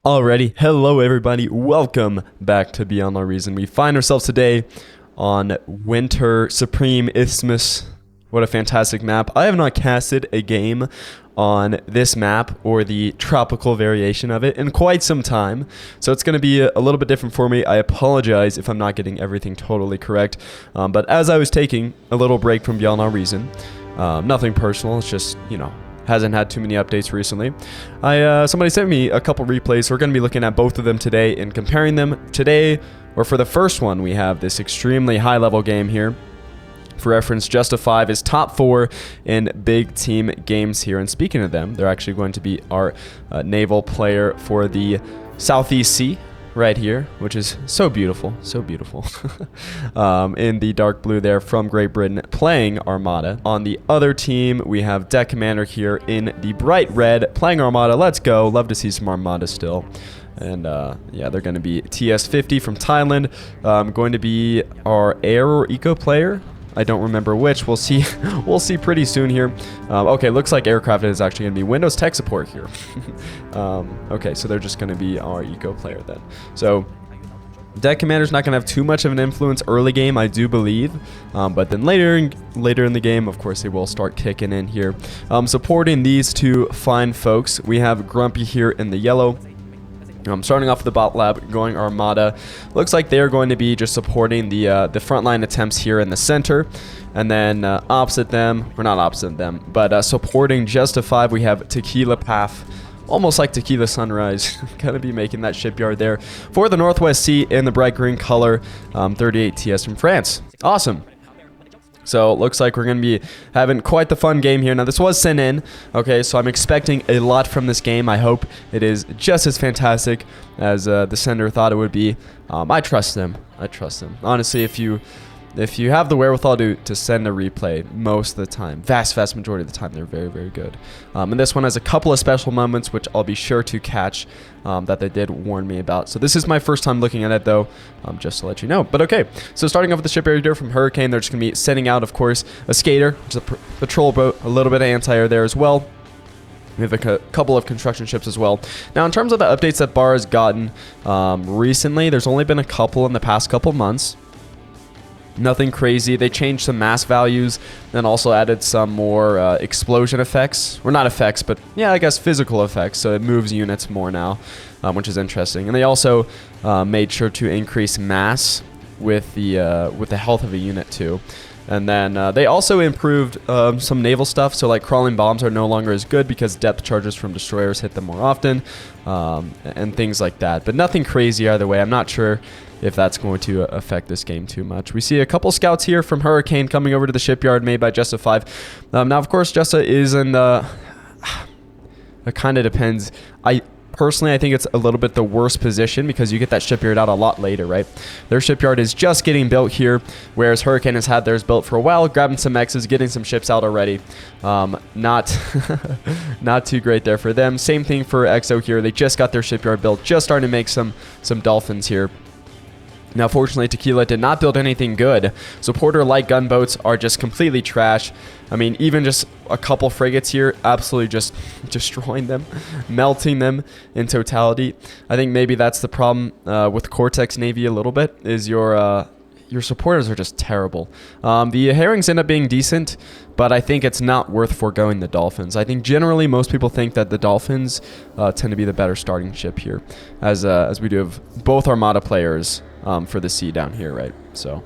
Alrighty, hello everybody, welcome back to Beyond Our Reason. We find ourselves today on Winter Supreme Isthmus. What a fantastic map. I have not casted a game on this map or the tropical variation of it in quite some time, so it's going to be a little bit different for me. I apologize if I'm not getting everything totally correct, but as I was taking a little break from Beyond Our Reason, nothing personal, it's just, you know, hasn't had too many updates recently. Somebody sent me a couple replays, so we're going to be looking at both of them today and comparing them. Today, or for the first one, we have this extremely high-level game here. For reference, Justify is top 4 in big team games here. And speaking of them, they're actually going to be our naval player for the Southeast Sea right here, which is so beautiful, so beautiful. In the dark blue there from Great Britain, playing Armada. On the other team, we have Deck Commander here in the bright red, playing Armada. Let's go. Love to see some Armada still. And yeah, they're going to be TS50 from Thailand. Going to be our air or eco player. I don't remember which. We'll see. We'll see pretty soon here. Okay, looks like aircraft is actually going to be Windows tech support here. Okay, so they're just going to be our eco player then. So Deck Commander's not going to have too much of an influence early game, I do believe. But then later in the game, of course, they will start kicking in here. Supporting these two fine folks, we have Grumpy here in the yellow. Starting off the bot lab, going Armada. Looks like they're going to be just supporting the frontline attempts here in the center. And then opposite them, or not opposite them, but supporting Justify, we have Tequila Path. Almost like Tequila Sunrise. Gonna be making that shipyard there. For the Northwest Sea in the bright green color, 38 TS from France. Awesome. So it looks like we're going to be having quite the fun game here. Now, this was sent in, okay, so I'm expecting a lot from this game. I hope it is just as fantastic as the sender thought it would be. I trust them. I trust them. Honestly, if you have the wherewithal to send a replay, most of the time, vast majority of the time, they're very, very good. And this one has a couple of special moments, which I'll be sure to catch, that they did warn me about. So this is my first time looking at it, though, just to let you know. But okay, so starting off with the shipyard here from Hurricane, they're just going to be sending out, of course, a skater, which is a patrol boat, a little bit of anti-air there as well. We have a couple of construction ships as well. Now, in terms of the updates that Bar has gotten recently, there's only been a couple in the past couple months. Nothing crazy. They changed some mass values, then also added some more explosion effects. Or not effects, but yeah, I guess physical effects. So it moves units more now, which is interesting. And they also made sure to increase mass with the health of a unit too. And then they also improved some naval stuff. So like crawling bombs are no longer as good because depth charges from destroyers hit them more often, and things like that. But nothing crazy either way. I'm not sure if that's going to affect this game too much. We see a couple scouts here from Hurricane coming over to the shipyard made by Justify. Now, of course, Justa is in the... It kind of depends. Personally, I think it's a little bit the worst position because you get that shipyard out a lot later, right? Their shipyard is just getting built here, whereas Hurricane has had theirs built for a while, grabbing some X's, getting some ships out already. Not too great there for them. Same thing for XO here. They just got their shipyard built, just starting to make some Dolphins here. Now, fortunately, Tequila did not build anything good, so Porter light gunboats are just completely trash. I mean, even just a couple frigates here, absolutely just destroying them, melting them in totality. I think maybe that's the problem with Cortex Navy a little bit, is your supporters are just terrible. The Herrings end up being decent, but I think it's not worth foregoing the Dolphins. I think generally most people think that the Dolphins tend to be the better starting ship here, as we do have both Armada players for the sea down here, right? So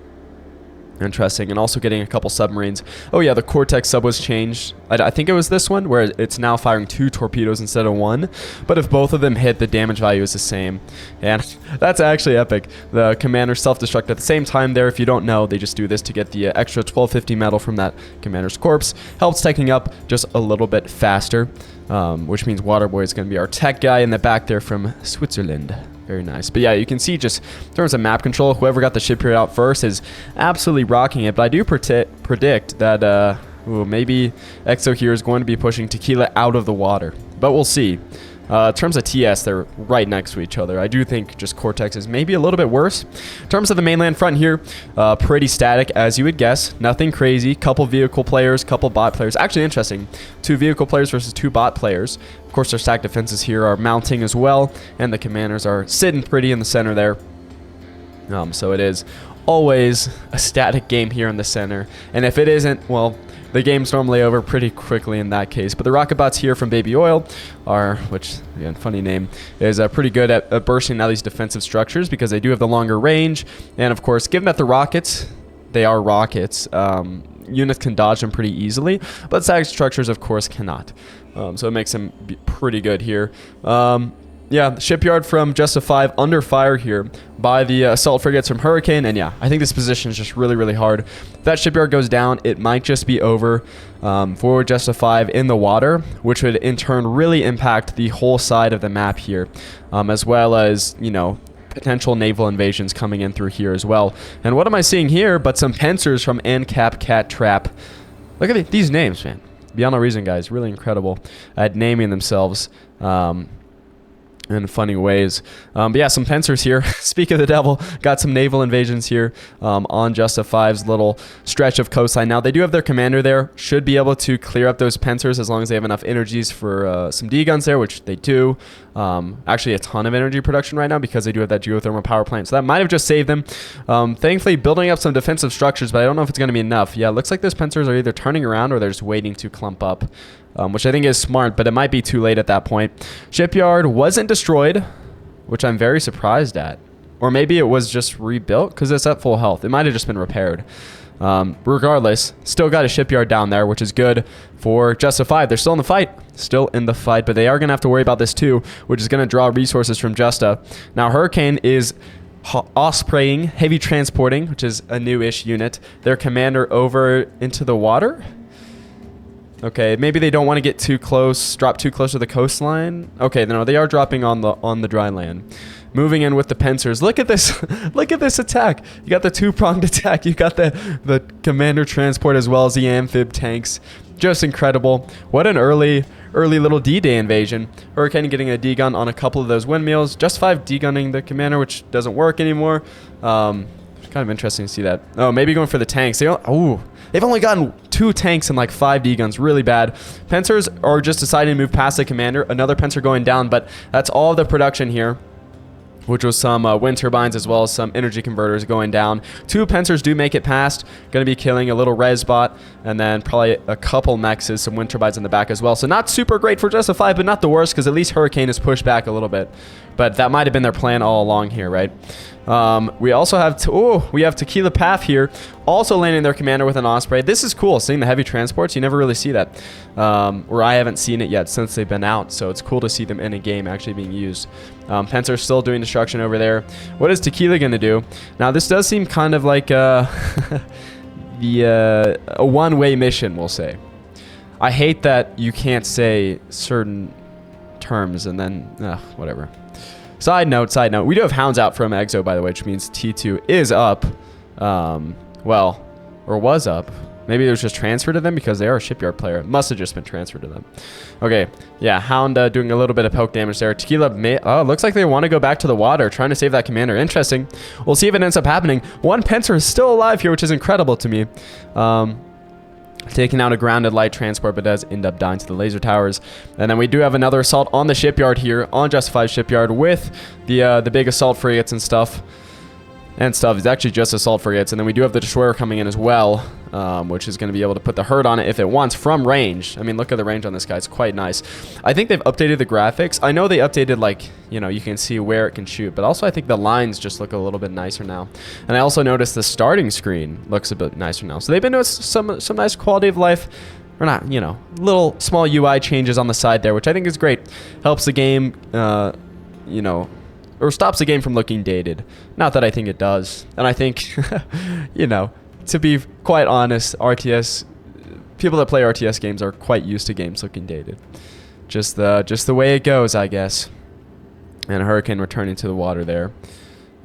interesting. And also getting a couple submarines. Oh yeah, the Cortex sub was changed. I think it was this one where it's now firing 2 torpedoes instead of 1. But if both of them hit, the damage value is the same. And that's actually epic. The commander self-destruct at the same time there. If you don't know, they just do this to get the extra 1250 metal from that commander's corpse. Helps taking up just a little bit faster, which means Waterboy is going to be our tech guy in the back there from Switzerland. Very nice. But yeah, you can see just in terms of map control, whoever got the shipyard out first is absolutely rocking it. But I do predict that maybe XO here is going to be pushing Tequila out of the water. But we'll see. In terms of TS, they're right next to each other. I do think just Cortex is maybe a little bit worse. In terms of the mainland front here, pretty static, as you would guess. Nothing crazy. Couple vehicle players, couple bot players. Actually interesting. 2 vehicle players versus 2 bot players. Of course, their stack defenses here are mounting as well, and the commanders are sitting pretty in the center there. So it is always a static game here in the center. And if it isn't, well, the game's normally over pretty quickly in that case. But the rocket bots here from Baby Oil are, which, again, funny name, is pretty good at bursting out these defensive structures because they do have the longer range. And, of course, given that the rockets, they are rockets, units can dodge them pretty easily. But static structures, of course, cannot. So it makes them pretty good here. Yeah, the shipyard from Justice 5 under fire here by the assault frigates from Hurricane. And yeah, I think this position is just really, really hard. If that shipyard goes down, it might just be over for Justice 5 in the water, which would in turn really impact the whole side of the map here, as well as, you know, potential naval invasions coming in through here as well. And what am I seeing here but some Pensers from ANCAP Cat Trap. Look at these names, man. Beyond all reason, guys. Really incredible at naming themselves. In funny ways. But yeah, some Pensers here. Speak of the devil, got some naval invasions here on Justice 5's little stretch of coastline. Now, they do have their commander there. Should be able to clear up those Pensers as long as they have enough energies for some D-guns there, which they do. Actually, a ton of energy production right now because they do have that geothermal power plant. So that might have just saved them. Thankfully, building up some defensive structures, but I don't know if it's going to be enough. Yeah, it looks like those Pensers are either turning around or they're just waiting to clump up. Which I think is smart, but it might be too late at that point. Shipyard wasn't destroyed, which I'm very surprised at. Or maybe it was just rebuilt because it's at full health. It might have just been repaired. Regardless, still got a shipyard down there, which is good for Justice 5. They're still in the fight. Still in the fight, but they are going to have to worry about this too, which is going to draw resources from Justa. Now, Hurricane is Ospreying, heavy transporting, which is a new-ish unit. Their commander over into the water. Okay, maybe they don't want to get too close, drop too close to the coastline. Okay, no, they are dropping on the dry land. Moving in with the Pensers. Look at this. Look at this attack. You got the 2-pronged attack. You got the commander transport as well as the amphib tanks. Just incredible. What an early little D-Day invasion. Hurricane getting a D-gun on a couple of those windmills. Just 5 D-gunning the commander, which doesn't work anymore. Kind of interesting to see that. Oh, maybe going for the tanks. They've only gotten 2 tanks and like 5 D-guns. Really bad. Pensers are just deciding to move past the commander. Another Penser going down, but that's all the production here, which was some wind turbines as well as some energy converters going down. 2 Pensers do make it past. Going to be killing a little res bot, and then probably a couple mexes, some wind turbines in the back as well. So not super great for Justice 5, but not the worst because at least Hurricane is pushed back a little bit. But that might have been their plan all along here, right? We also have we have Tequila Path here, also landing their commander with an Osprey. This is cool, seeing the heavy transports. You never really see that, or I haven't seen it yet since they've been out. So it's cool to see them in a game actually being used. Penser still doing destruction over there. What is Tequila going to do? Now this does seem kind of like a one-way mission, we'll say. I hate that you can't say certain terms and then whatever. Side note, we do have Hounds out from Exo, by the way, which means T2 is up. Well, or was up. Maybe it was just transferred to them because they are a shipyard player. It must have just been transferred to them. Okay, yeah, Hound doing a little bit of poke damage there. Tequila, looks like they want to go back to the water, trying to save that commander. Interesting. We'll see if it ends up happening. 1 Penser is still alive here, which is incredible to me. Taking out a grounded light transport, but does end up dying to the laser towers. And then we do have another assault on the shipyard here, on Justice 5 shipyard, with the big assault frigates and stuff. It's actually just assault frigates. And then we do have the destroyer coming in as well, which is going to be able to put the hurt on it if it wants from range. I mean, look at the range on this guy. It's quite nice. I think they've updated the graphics. I know they updated, like, you know, you can see where it can shoot. But also I think the lines just look a little bit nicer now. And I also noticed the starting screen looks a bit nicer now. So they've been doing some nice quality of life. Or not, you know, little small UI changes on the side there, which I think is great. Helps the game, you know, or stops the game from looking dated. Not that I think it does. And I think, you know, to be quite honest, people that play RTS games are quite used to games looking dated. Just the way it goes, I guess. And a Hurricane returning to the water there.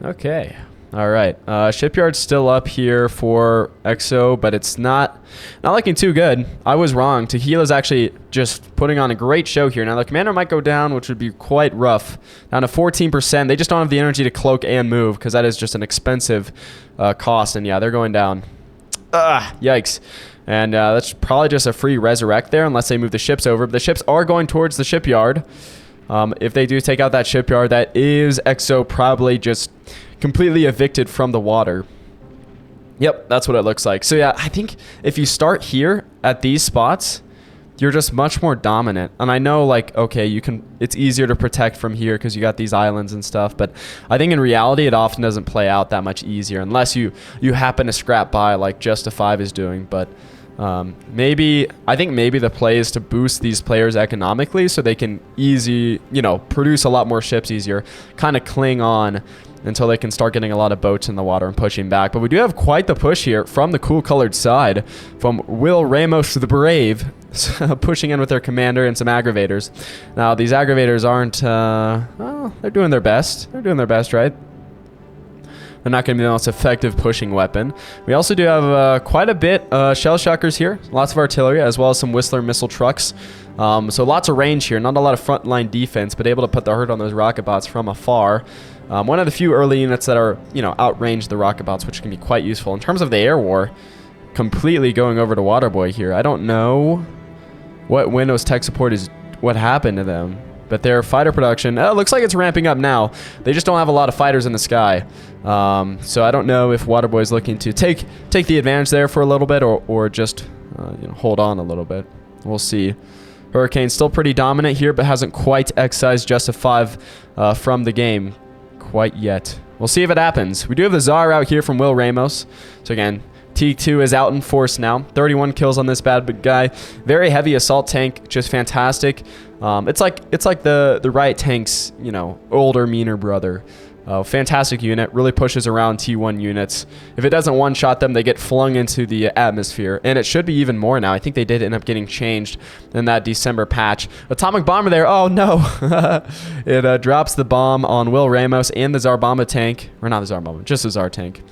Okay. All right. Shipyard's still up here for EXO, but it's not looking too good. I was wrong. Tequila's actually just putting on a great show here. Now, the commander might go down, which would be quite rough. Down to 14%. They just don't have the energy to cloak and move because that is just an expensive cost. And, yeah, they're going down. Yikes. And that's probably just a free resurrect there unless they move the ships over. But the ships are going towards the shipyard. If they do take out that shipyard, that is EXO probably just completely evicted from the water. Yep, that's what it looks like. So yeah, I think if you start here at these spots, you're just much more dominant. And I know, like, okay, it's easier to protect from here because you got these islands and stuff, but I think in reality it often doesn't play out that much easier unless you happen to scrap by like Just5 is doing. But I think maybe the play is to boost these players economically so they can produce a lot more ships easier, kind of cling on until they can start getting a lot of boats in the water and pushing back. But we do have quite the push here from the cool colored side from Will Ramos the Brave, pushing in with their commander and some aggravators. Now, these aggravators aren't, well, they're doing their best. They're doing their best, right? They're not going to be the most effective pushing weapon. We also do have quite a bit shell shockers here. Lots of artillery, as well as some Whistler missile trucks. So lots of range here. Not a lot of frontline defense, but able to put the hurt on those rocket bots from afar. One of the few early units that are, outrange the rocket bots, which can be quite useful. In terms of the air war, completely going over to Waterboy here. I don't know what Windows tech support is, what happened to them. But their fighter production, looks like it's ramping up now. They just don't have a lot of fighters in the sky. So I don't know if Waterboy is looking to take the advantage there for a little bit or just hold on a little bit. We'll see. Hurricane's still pretty dominant here, but hasn't quite excised Just5 from the game quite yet. We'll see if it happens. We do have the Tsar out here from Will Ramos. So again, T2 is out in force now. 31 kills on this bad guy. Very heavy assault tank, just fantastic. It's like the Riot Tank's, older, meaner brother. Fantastic unit, really pushes around T1 units. If it doesn't one-shot them, they get flung into the atmosphere, and it should be even more now. I think they did end up getting changed in that December patch. Atomic bomber there. Oh no. It drops the bomb on Will Ramos and the Tsar Bomba tank, or not the Tsar Bomba, just the Tsar tank.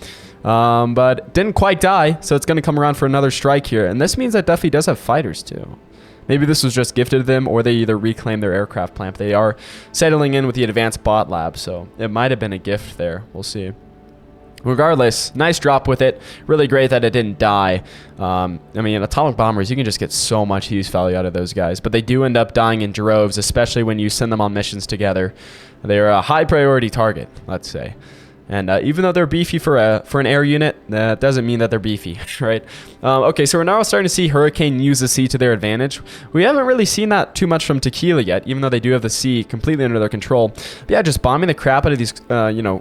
But didn't quite die, so it's going to come around for another strike here. And this means that Duffy does have fighters too. Maybe this was just gifted to them, or they either reclaim their aircraft plant. They are settling in with the advanced bot lab, so it might have been a gift there. We'll see. Regardless, nice drop with it. Really great that it didn't die. I mean, atomic bombers, you can just get so much use value out of those guys, but they do end up dying in droves, especially when you send them on missions together. They're a high priority target, let's say. And even though they're beefy for an air unit, that doesn't mean that they're beefy, right? Okay, so we're now starting to see Hurricane use the sea to their advantage. We haven't really seen that too much from Tequila yet, even though they do have the sea completely under their control. But yeah, just bombing the crap out of these,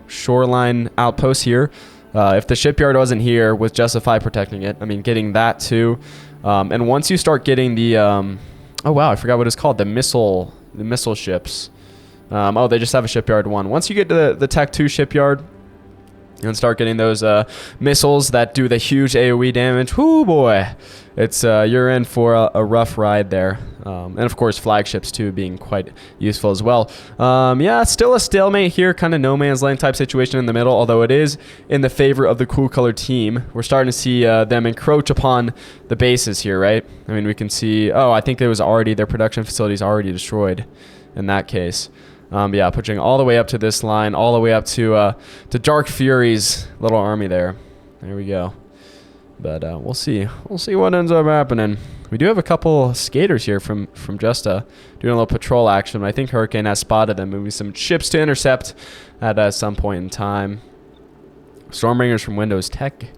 shoreline outposts here. If the shipyard wasn't here with Just5 protecting it, I mean, getting that too. And once you start getting the, oh wow, I forgot what it's called, the missile ships. Oh, they just have a shipyard 1. Once you get to the Tech 2 shipyard, and start getting those missiles that do the huge AoE damage. Whoo boy, it's you're in for a rough ride there. And of course, flagships too being quite useful as well. Yeah, still a stalemate here, kind of no man's land type situation in the middle. Although it is in the favor of the cool colored team. We're starting to see them encroach upon the bases here, right? I mean, we can see. Oh, I think there was already their production facilities already destroyed. In that case. Yeah, pushing all the way up to this line, all the way up to Dark Fury's little army there. There we go. But we'll see. We'll see what ends up happening. We do have a couple skaters here from Justa doing a little patrol action. I think Hurricane has spotted them, moving some ships to intercept at some point in time. Stormbringers from Windows Tech.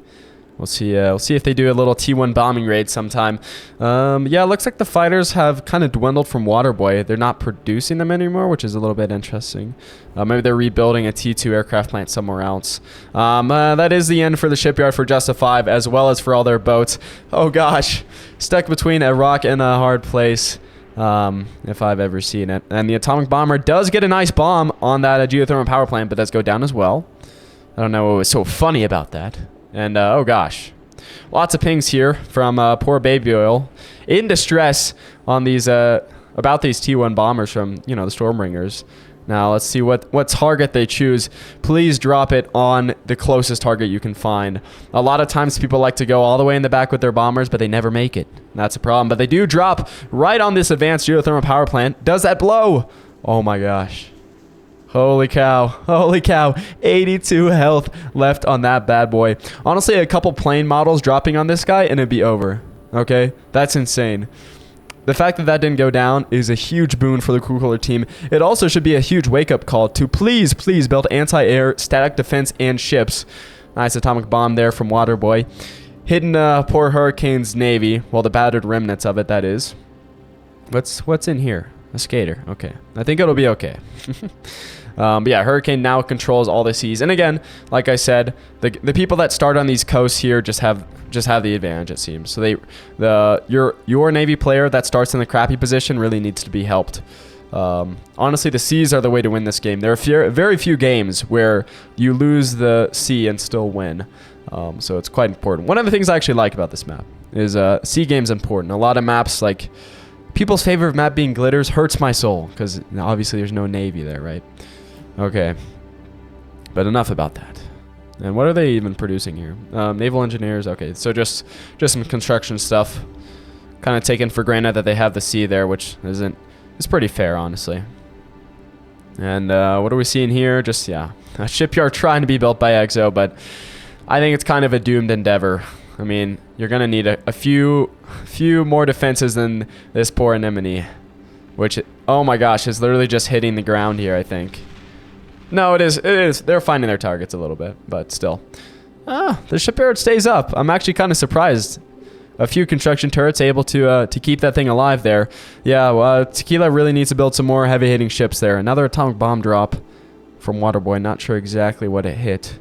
We'll see if they do a little T1 bombing raid sometime. Yeah, it looks like the fighters have kind of dwindled from Waterboy. They're not producing them anymore, which is a little bit interesting. Maybe they're rebuilding a T2 aircraft plant somewhere else. That is the end for the shipyard for Just5, as well as for all their boats. Oh gosh, stuck between a rock and a hard place. If I've ever seen it. And the atomic bomber does get a nice bomb on that geothermal power plant, but does go down as well. I don't know what was so funny about that. And, oh gosh, lots of pings here from poor Baby Oil in distress on these, about these T1 bombers from, the Stormbringers. Now let's see what target they choose. Please drop it on the closest target you can find. A lot of times people like to go all the way in the back with their bombers, but they never make it. That's a problem. But they do drop right on this advanced geothermal power plant. Does that blow? Oh my gosh. Holy cow. Holy cow. 82 health left on that bad boy. Honestly, a couple plane models dropping on this guy and it'd be over. Okay? That's insane. The fact that that didn't go down is a huge boon for the Cool Cooler team. It also should be a huge wake-up call to please build anti-air, static defense, and ships. Nice atomic bomb there from Waterboy. Hitting poor Hurricane's navy. Well, the battered remnants of it, that is. What's in here? A skater. Okay. I think it'll be okay. But yeah, Hurricane now controls all the seas. And again, like I said, the people that start on these coasts here just have the advantage, it seems. So your Navy player that starts in the crappy position really needs to be helped. Honestly, the seas are the way to win this game. There are very few games where you lose the sea and still win. So it's quite important. One of the things I actually like about this map is sea game's important. A lot of maps, like people's favorite map being glitters, hurts my soul because obviously there's no Navy there, right? Okay. But enough about that. And what are they even producing here? Naval engineers. Okay, so just some construction stuff. Kind of taken for granted that they have the sea there, which it's pretty fair, honestly. And what are we seeing here? Just, yeah, a shipyard trying to be built by EXO, but I think it's kind of a doomed endeavor. I mean, you're going to need a few more defenses than this poor anemone, which, oh my gosh, is literally just hitting the ground here, I think. No, it is. They're finding their targets a little bit, but still. The shipyard stays up. I'm actually kind of surprised. A few construction turrets able to keep that thing alive there. Yeah, Tequila really needs to build some more heavy-hitting ships there. Another atomic bomb drop from Waterboy. Not sure exactly what it hit.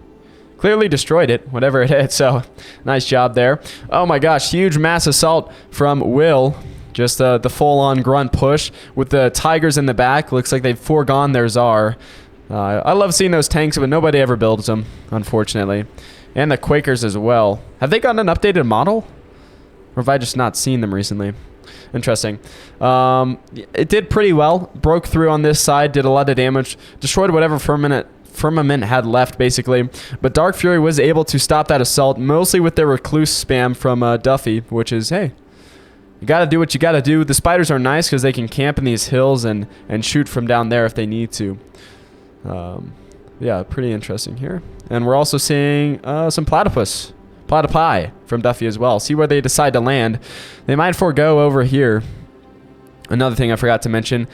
Clearly destroyed it, whatever it hit, so nice job there. Oh my gosh, huge mass assault from Will. Just the full-on grunt push with the Tigers in the back. Looks like they've foregone their Tsar. I love seeing those tanks, but nobody ever builds them, unfortunately. And the Quakers as well. Have they gotten an updated model? Or have I just not seen them recently? Interesting. It did pretty well. Broke through on this side, did a lot of damage. Destroyed whatever firmament had left, basically. But Dark Fury was able to stop that assault, mostly with their Recluse spam from Duffy, which is, hey, you gotta do what you gotta do. The spiders are nice because they can camp in these hills and shoot from down there if they need to. Yeah, pretty interesting here. And we're also seeing some platypi from Duffy as well. See where they decide to land. They might forego over here. Another thing I forgot to mention,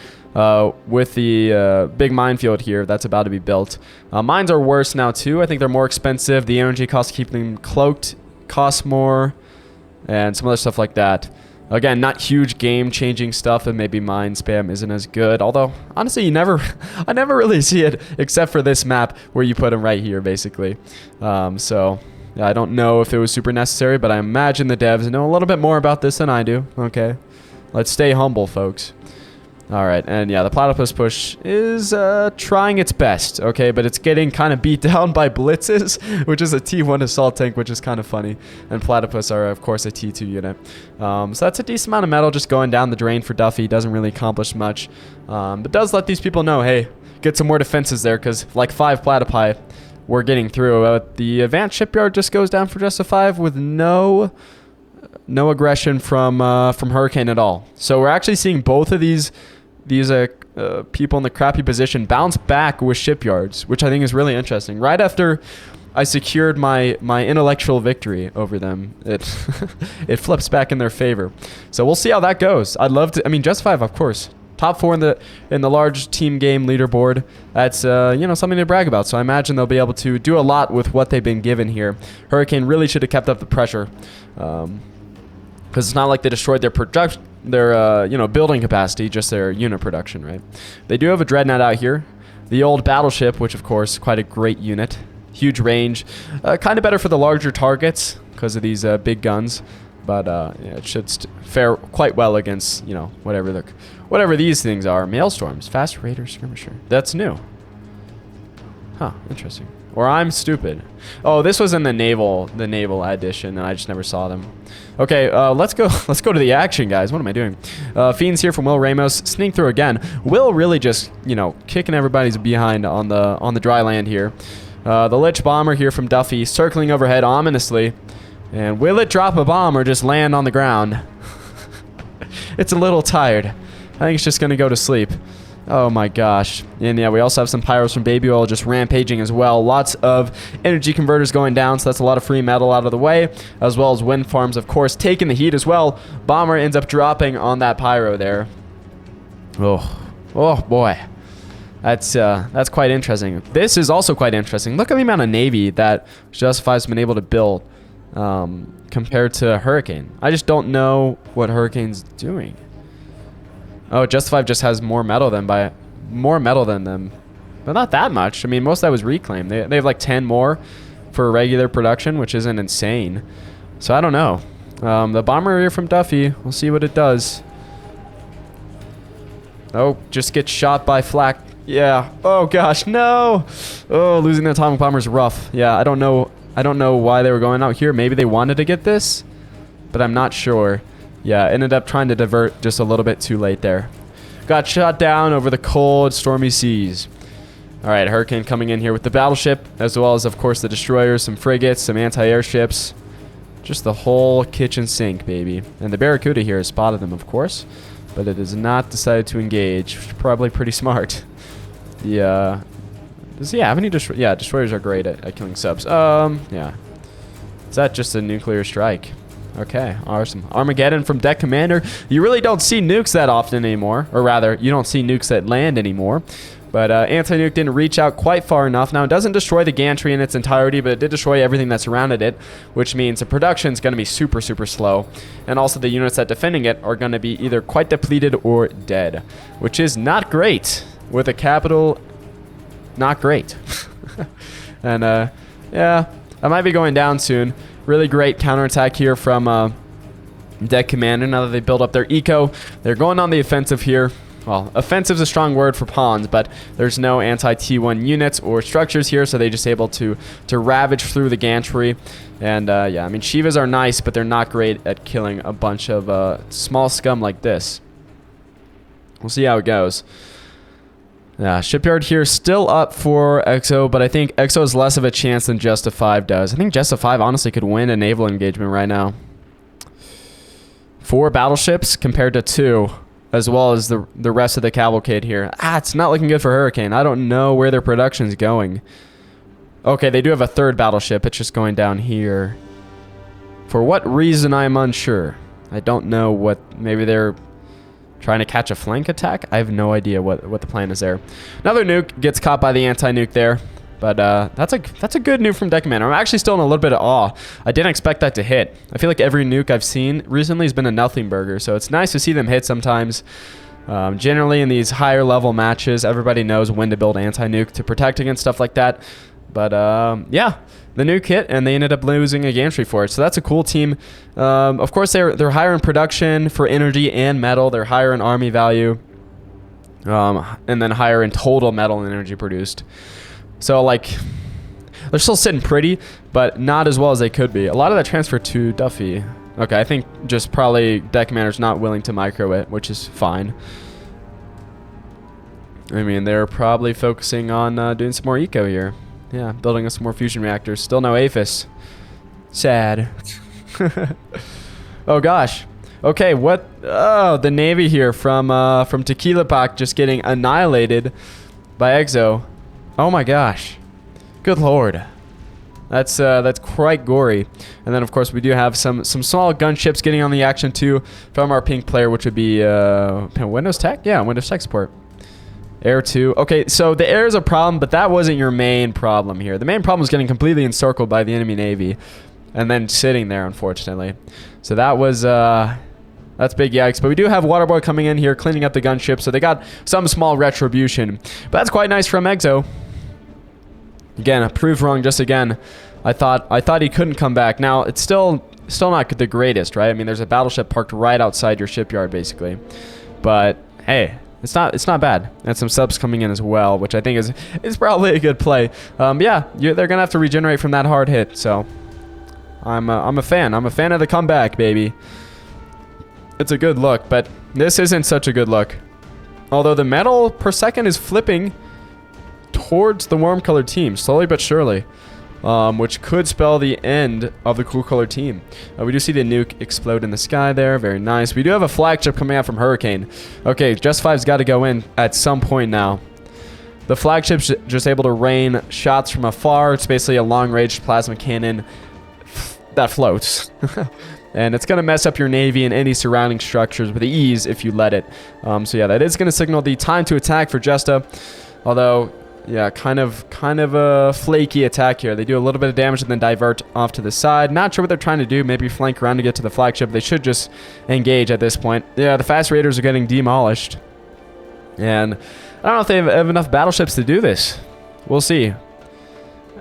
with the big minefield here that's about to be built. Mines are worse now too. I think they're more expensive. The energy cost to keep them cloaked costs more, and some other stuff like that. Again, not huge game-changing stuff, and maybe mine spam isn't as good. Although, honestly, I never really see it except for this map where you put them right here, basically. So, yeah, I don't know if it was super necessary, but I imagine the devs know a little bit more about this than I do. Okay, let's stay humble, folks. All right, and yeah, the platypus push is trying its best, okay, but it's getting kind of beat down by blitzes, which is a T1 assault tank, which is kind of funny, and platypus are, of course, a T2 unit. So that's a decent amount of metal just going down the drain for Duffy. Doesn't really accomplish much, but does let these people know, hey, get some more defenses there, because like 5 platypi, we're getting through. The advanced shipyard just goes down for just a 5 with no aggression from Hurricane at all. So we're actually seeing both of these people in the crappy position bounce back with shipyards, which I think is really interesting. Right after I secured my intellectual victory over them, it flips back in their favor. So we'll see how that goes. I'd love to. I mean, just 5, of course. Top 4 in the large team game leaderboard. That's you know, something to brag about. So I imagine they'll be able to do a lot with what they've been given here. Hurricane really should have kept up the pressure, because it's not like they destroyed their you know, building capacity, just their unit production, right? They do have a dreadnought out here, the old battleship, which of course quite a great unit, huge range, kind of better for the larger targets because of these big guns. But yeah, it should fare quite well against, you know, whatever these things are. Maelstorms, fast raider skirmisher. That's new. Huh, interesting. Or I'm stupid. Oh, this was in the naval edition, and I just never saw them. Okay, let's go to the action, guys. What am I doing? Fiends here from Will Ramos. Sneak through again. Will really just, you know, kicking everybody's behind on the dry land here. The Lich Bomber here from Duffy, circling overhead ominously. And will it drop a bomb or just land on the ground? It's a little tired. I think it's just going to go to sleep. Oh my gosh. And yeah, we also have some pyros from Baby Oil just rampaging as well. Lots of energy converters going down, so that's a lot of free metal out of the way, as well as wind farms, of course, taking the heat as well. Bomber ends up dropping on that pyro there. Oh boy. That's quite interesting. This is also quite interesting. Look at the amount of Navy that Justify's been able to build compared to Hurricane. I just don't know what Hurricane's doing. Oh, Justify just has more metal than them. But not that much. I mean, most of that was reclaimed. They have like 10 more for regular production, which isn't insane. So I don't know. The bomber here from Duffy. We'll see what it does. Oh, just gets shot by flak. Yeah. Oh gosh, no. Oh, losing the atomic bomber is rough. Yeah, I don't know why they were going out here. Maybe they wanted to get this, but I'm not sure. Yeah, ended up trying to divert just a little bit too late there. Got shot down over the cold, stormy seas. All right, Hurricane coming in here with the battleship, as well as, of course, the destroyers, some frigates, some anti-airships. Just the whole kitchen sink, baby. And the Barracuda here has spotted them, of course, but it has not decided to engage. Probably pretty smart. Yeah. Does he have any destroyers? Yeah, destroyers are great at killing subs. Yeah. Is that just a nuclear strike? Okay, awesome. Armageddon from Deck Commander. You really don't see nukes that often anymore. Or rather, you don't see nukes that land anymore. But anti-nuke didn't reach out quite far enough. Now, it doesn't destroy the gantry in its entirety, but it did destroy everything that surrounded it, which means the production is going to be super, super slow. And also, the units that defending it are going to be either quite depleted or dead, which is not great. With a capital, not great. And, yeah, I might be going down soon. Really great counterattack here from Deck Commander. Now that they build up their eco, they're going on the offensive here. Well, offensive is a strong word for pawns, but there's no anti-T1 units or structures here, so they're just able to ravage through the gantry. And yeah, I mean, Shivas are nice, but they're not great at killing a bunch of small scum like this. We'll see how it goes. Yeah, Shipyard here still up for EXO, but I think EXO has less of a chance than Just a 5 does. I think Just a 5 honestly could win a naval engagement right now. 4 battleships compared to 2, as well as the rest of the cavalcade here. It's not looking good for Hurricane. I don't know where their production's going. Okay, they do have a 3rd battleship. It's just going down here. For what reason, I'm unsure. I don't know what... Maybe they're trying to catch a flank attack? I have no idea what the plan is there. Another nuke gets caught by the anti-nuke there. But that's a good nuke from Deck Commander. I'm actually still in a little bit of awe. I didn't expect that to hit. I feel like every nuke I've seen recently has been a nothing burger. So it's nice to see them hit sometimes. Generally in these higher level matches, everybody knows when to build anti-nuke to protect against stuff like that. But yeah, the nuke hit and they ended up losing a gantry for it. So that's a cool team. Of course, they're higher in production for energy and metal. They're higher in army value. And then higher in total metal and energy produced. So, like, they're still sitting pretty, but not as well as they could be. A lot of that transfer to Duffy. Okay, I think just probably Deck Commander's not willing to micro it, which is fine. I mean, they're probably focusing on doing some more eco here. Yeah, building us some more fusion reactors. Still no APHIS. Sad. Oh, gosh. Okay, what? Oh, the Navy here from Tequila Pack just getting annihilated by EXO. Oh my gosh. Good lord. That's quite gory. And then of course we do have some small gunships getting on the action too from our pink player, which would be Windows Tech? Yeah, Windows Tech support. Air 2. Okay, so the air is a problem, but that wasn't your main problem here. The main problem is getting completely encircled by the enemy Navy and then sitting there, unfortunately. So that was that's big yikes. But we do have Waterboy coming in here, cleaning up the gunship, so they got some small retribution. But that's quite nice from EXO. Again, proved wrong just again. I thought he couldn't come back. Now, it's still not the greatest, right? I mean, there's a battleship parked right outside your shipyard, basically. But, hey, It's not bad. And some subs coming in as well, which I think is probably a good play. Yeah, they're gonna have to regenerate from that hard hit. So I'm a fan. I'm a fan of the comeback, baby. It's a good look, but this isn't such a good look. Although the metal per second is flipping towards the warm colored team, slowly but surely. Which could spell the end of the cool color team. We do see the nuke explode in the sky there. Very nice. We do have a flagship coming out from Hurricane. Okay, Just 5's got to go in at some point now. The flagship's just able to rain shots from afar. It's basically a long-range plasma cannon that floats. And it's going to mess up your navy and any surrounding structures with ease if you let it. So yeah, that is going to signal the time to attack for Justa. Although, yeah, kind of a flaky attack here. They do a little bit of damage and then divert off to the side. Not sure what they're trying to do. Maybe flank around to get to the flagship. They should just engage at this point. Yeah, the fast raiders are getting demolished. And I don't know if they have enough battleships to do this. We'll see.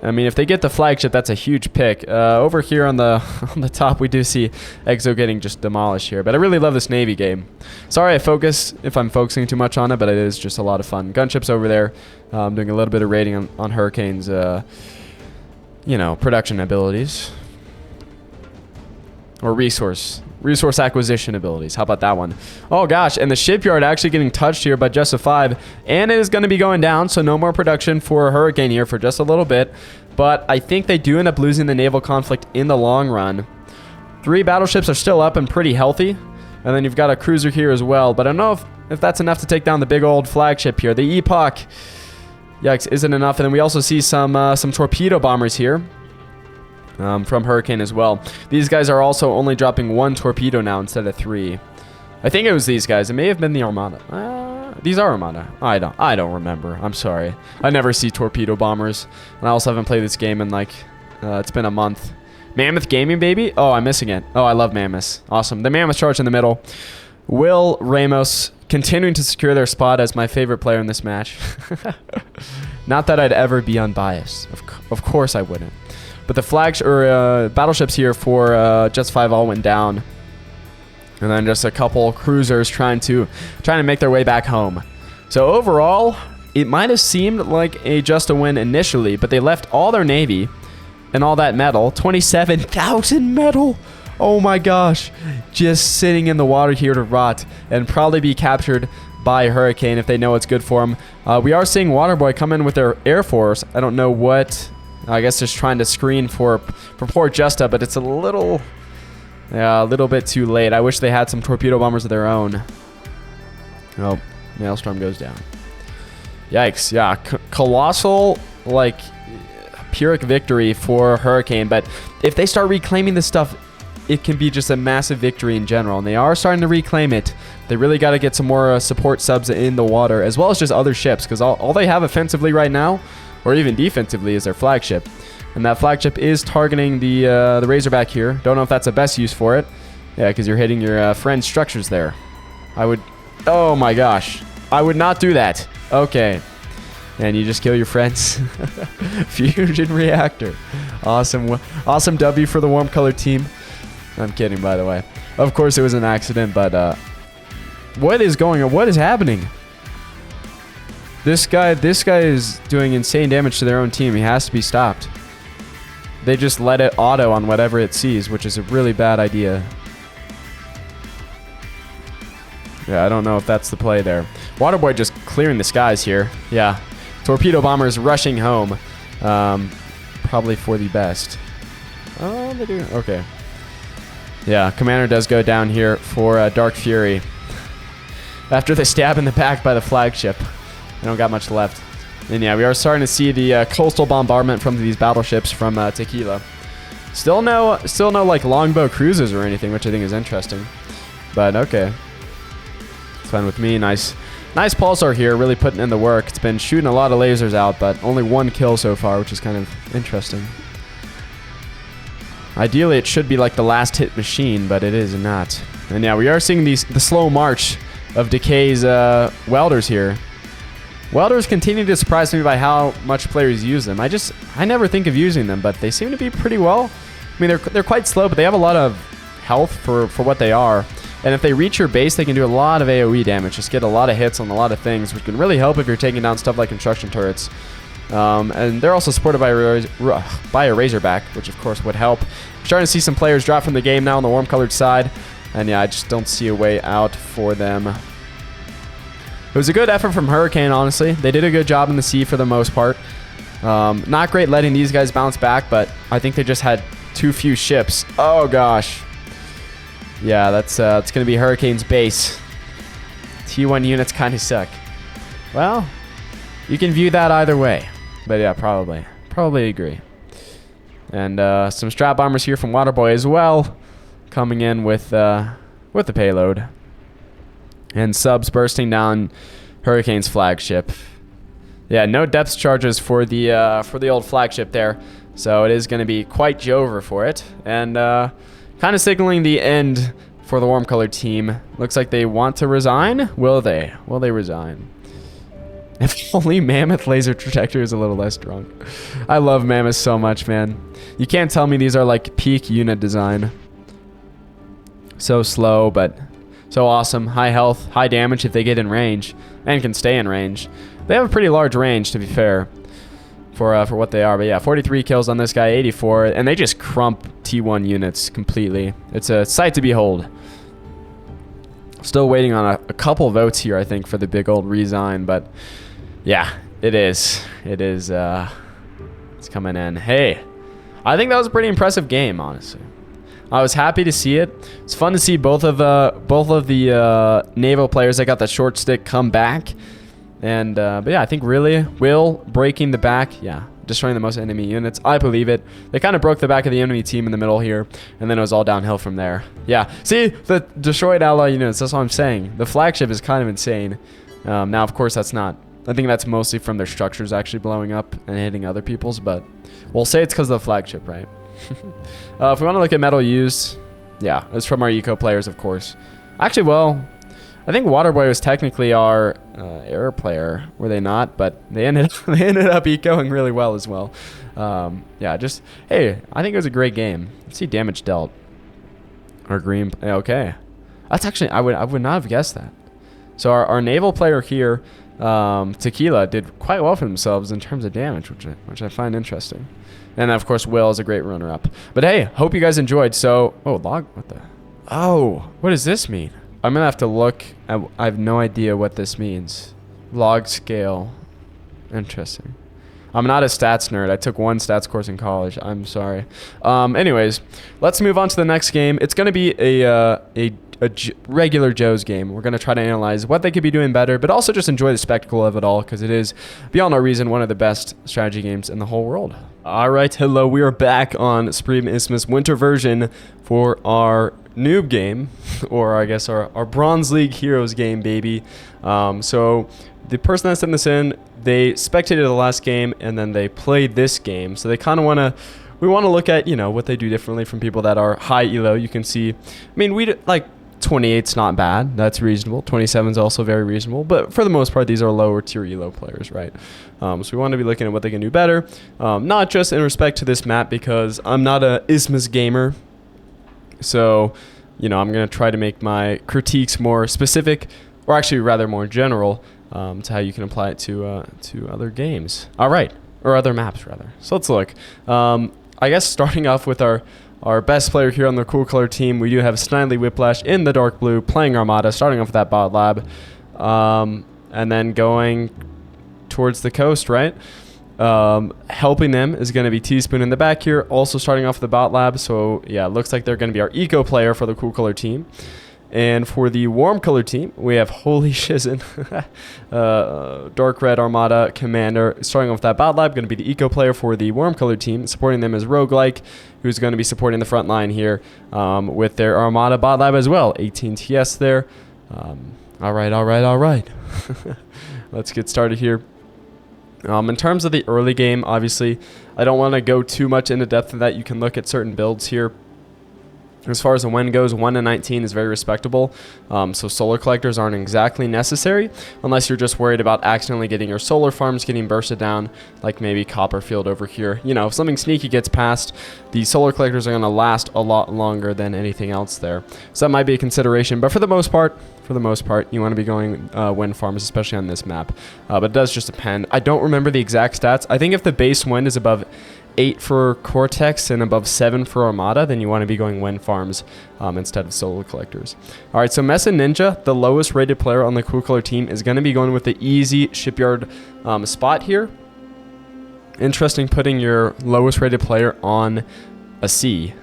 I mean, if they get the flagship, that's a huge pick. Over here on the top, we do see Exo getting just demolished here. But I really love this Navy game. Sorry if I'm focusing too much on it, but it is just a lot of fun. Gunships over there, doing a little bit of raiding on Hurricane's, you know, production abilities. Or resource acquisition abilities. How about that one? Oh gosh, and the shipyard actually getting touched here by Just a 5, and it is going to be going down, so no more production for Hurricane here for just a little bit. But I think they do end up losing the naval conflict in the long run. 3 battleships are still up and pretty healthy, and then you've got a cruiser here as well. But I don't know if that's enough to take down the big old flagship here. The Epoch, yikes, isn't enough. And then we also see some torpedo bombers here. From Hurricane as well. These guys are also only dropping 1 torpedo now instead of 3. I think it was these guys. It may have been the Armada. These are Armada. I don't remember. I'm sorry. I never see torpedo bombers. And I also haven't played this game in like, it's been a month. Mammoth Gaming, baby? Oh, I'm missing it. Oh, I love Mammoths. Awesome. The Mammoth charge in the middle. Will Ramos continuing to secure their spot as my favorite player in this match. Not that I'd ever be unbiased. Of course I wouldn't. But the battleships here for Just 5 all went down. And then just a couple cruisers trying to make their way back home. So overall, it might have seemed like just a win initially, but they left all their navy and all that metal, 27,000 metal. Oh my gosh, just sitting in the water here to rot and probably be captured by Hurricane if they know it's good for them. We are seeing Waterboy come in with their Air Force. I don't know what. I guess just trying to screen for poor Justa, but it's a little bit too late. I wish they had some torpedo bombers of their own. Oh, Maelstrom goes down. Yikes. Yeah, colossal, like, Pyrrhic victory for Hurricane. But if they start reclaiming this stuff, it can be just a massive victory in general. And they are starting to reclaim it. They really got to get some more support subs in the water, as well as just other ships, because all they have offensively right now, or even defensively, is their flagship. And that flagship is targeting the Razorback here. Don't know if that's the best use for it. Yeah, because you're hitting your friend's structures there. Oh my gosh. I would not do that. Okay. And you just kill your friends. Fusion reactor. Awesome. Awesome W for the warm color team. I'm kidding, by the way. Of course it was an accident, but what is going on? What is happening? This guy is doing insane damage to their own team. He has to be stopped. They just let it auto on whatever it sees, which is a really bad idea. Yeah, I don't know if that's the play there. Waterboy just clearing the skies here. Yeah. Torpedo bombers rushing home. Probably for the best. Oh, they do. Okay. Yeah, Commander does go down here for Dark Fury. After the stab in the back by the flagship. They don't got much left. And yeah, we are starting to see the coastal bombardment from these battleships from Tequila. Still no like longbow cruisers or anything, which I think is interesting. But okay. It's fine with me. Nice pulsar here, really putting in the work. It's been shooting a lot of lasers out, but only 1 kill so far, which is kind of interesting. Ideally, it should be like the last hit machine, but it is not. And yeah, we are seeing the slow march of Decay's welders here. Welders continue to surprise me by how much players use them. I never think of using them, but they seem to be pretty well. I mean, they're quite slow, but they have a lot of health for what they are. And if they reach your base, they can do a lot of AoE damage. Just get a lot of hits on a lot of things, which can really help if you're taking down stuff like construction turrets. And they're also supported by a Razorback, which of course would help. Starting to see some players drop from the game now on the warm-colored side. And yeah, I just don't see a way out for them. It was a good effort from Hurricane, honestly. They did a good job in the sea for the most part. Not great letting these guys bounce back, but I think they just had too few ships. Oh, gosh. Yeah, that's it's going to be Hurricane's base. T1 units kind of suck. Well, you can view that either way. But yeah, probably. Probably agree. And some Strat Bombers here from Waterboy as well. Coming in with the payload. And subs bursting down Hurricane's flagship. Yeah, no depth charges for the old flagship there. So it is going to be quite Jover for it. And kind of signaling the end for the warm-colored team. Looks like they want to resign. Will they? Will they resign? If only Mammoth Laser Trajectory is a little less strong. I love Mammoth so much, man. You can't tell me these are like peak unit design. So slow, but so awesome. High health, high damage if they get in range. And can stay in range. They have a pretty large range, to be fair. For what they are. But yeah, 43 kills on this guy, 84. And they just crump T1 units completely. It's a sight to behold. Still waiting on a couple votes here, I think, for the big old resign. But yeah, it is. It is. It's coming in. Hey, I think that was a pretty impressive game, honestly. I was happy to see it. It's fun to see both of the naval players that got the short stick come back. And but yeah, I think really Will breaking the back, yeah, destroying the most enemy units. I believe it. They kind of broke the back of the enemy team in the middle here, and then it was all downhill from there. Yeah, see the destroyed ally units. That's what I'm saying. The flagship is kind of insane. Now, of course, that's not. I think that's mostly from their structures actually blowing up and hitting other people's, but we'll say it's because of the flagship, right? If we want to look at metal used, yeah, it's from our eco players, of course. Actually, well, I think Waterboy was technically our air player, were they not? But they ended up ecoing really well as well. Yeah, just hey, I think it was a great game. Let's see damage dealt. Our green, okay, that's actually I would not have guessed that. So our naval player here, Tequila, did quite well for themselves in terms of damage, which I find interesting. And of course, Will is a great runner-up. But hey, hope you guys enjoyed. So, oh, log, what the? Oh, what does this mean? I'm gonna have to look. I have no idea what this means. Log scale. Interesting. I'm not a stats nerd. I took one stats course in college. I'm sorry. Anyways, let's move on to the next game. It's gonna be a regular Joe's game. We're gonna try to analyze what they could be doing better, but also just enjoy the spectacle of it all because it is, beyond our reason, one of the best strategy games in the whole world. All right, hello. We are back on Supreme Isthmus Winter version for our noob game, or I guess our Bronze League Heroes game, baby. So the person that sent this in, they spectated the last game and then they played this game. So they kind of we want to look at, you know, what they do differently from people that are high elo. You can see, I mean, we like 28's not bad. That's reasonable. 27's also very reasonable. But for the most part, these are lower tier elo players, right? So we want to be looking at what they can do better. Not just in respect to this map, because I'm not a Isthmus gamer. So, you know, I'm going to try to make my critiques more specific, or actually rather more general, to how you can apply it to other games. All right. Or other maps, rather. So let's look. I guess starting off with our best player here on the cool color team, we do have Snidely Whiplash in the dark blue, playing Armada, starting off with that bot lab. And then going towards the coast, right? Helping them is going to be Teaspoon in the back here, also starting off the bot lab. So yeah, it looks like they're going to be our eco player for the cool color team. And for the warm color team, we have Holy Shizen, Dark Red Armada Commander, starting off with that bot lab, going to be the eco player for the warm color team. Supporting them is Roguelike, who's going to be supporting the front line here with their Armada bot lab as well. 18 TS there. All right. Let's get started here. In terms of the early game, obviously, I don't want to go too much into depth of that. You can look at certain builds here. As far as the win goes, 1-19 is very respectable. So solar collectors aren't exactly necessary unless you're just worried about accidentally getting your solar farms getting bursted down, like maybe Copperfield over here. You know, if something sneaky gets past, the solar collectors are going to last a lot longer than anything else there. So that might be a consideration, but for the most part, you want to be going wind farms, especially on this map. But it does just depend. I don't remember the exact stats. I think if the base wind is above 8 for Cortex and above 7 for Armada, then you want to be going wind farms instead of solar collectors. All right, so Mesa Ninja, the lowest rated player on the Cool Color team, is going to be going with the easy shipyard spot here. Interesting putting your lowest rated player on a C.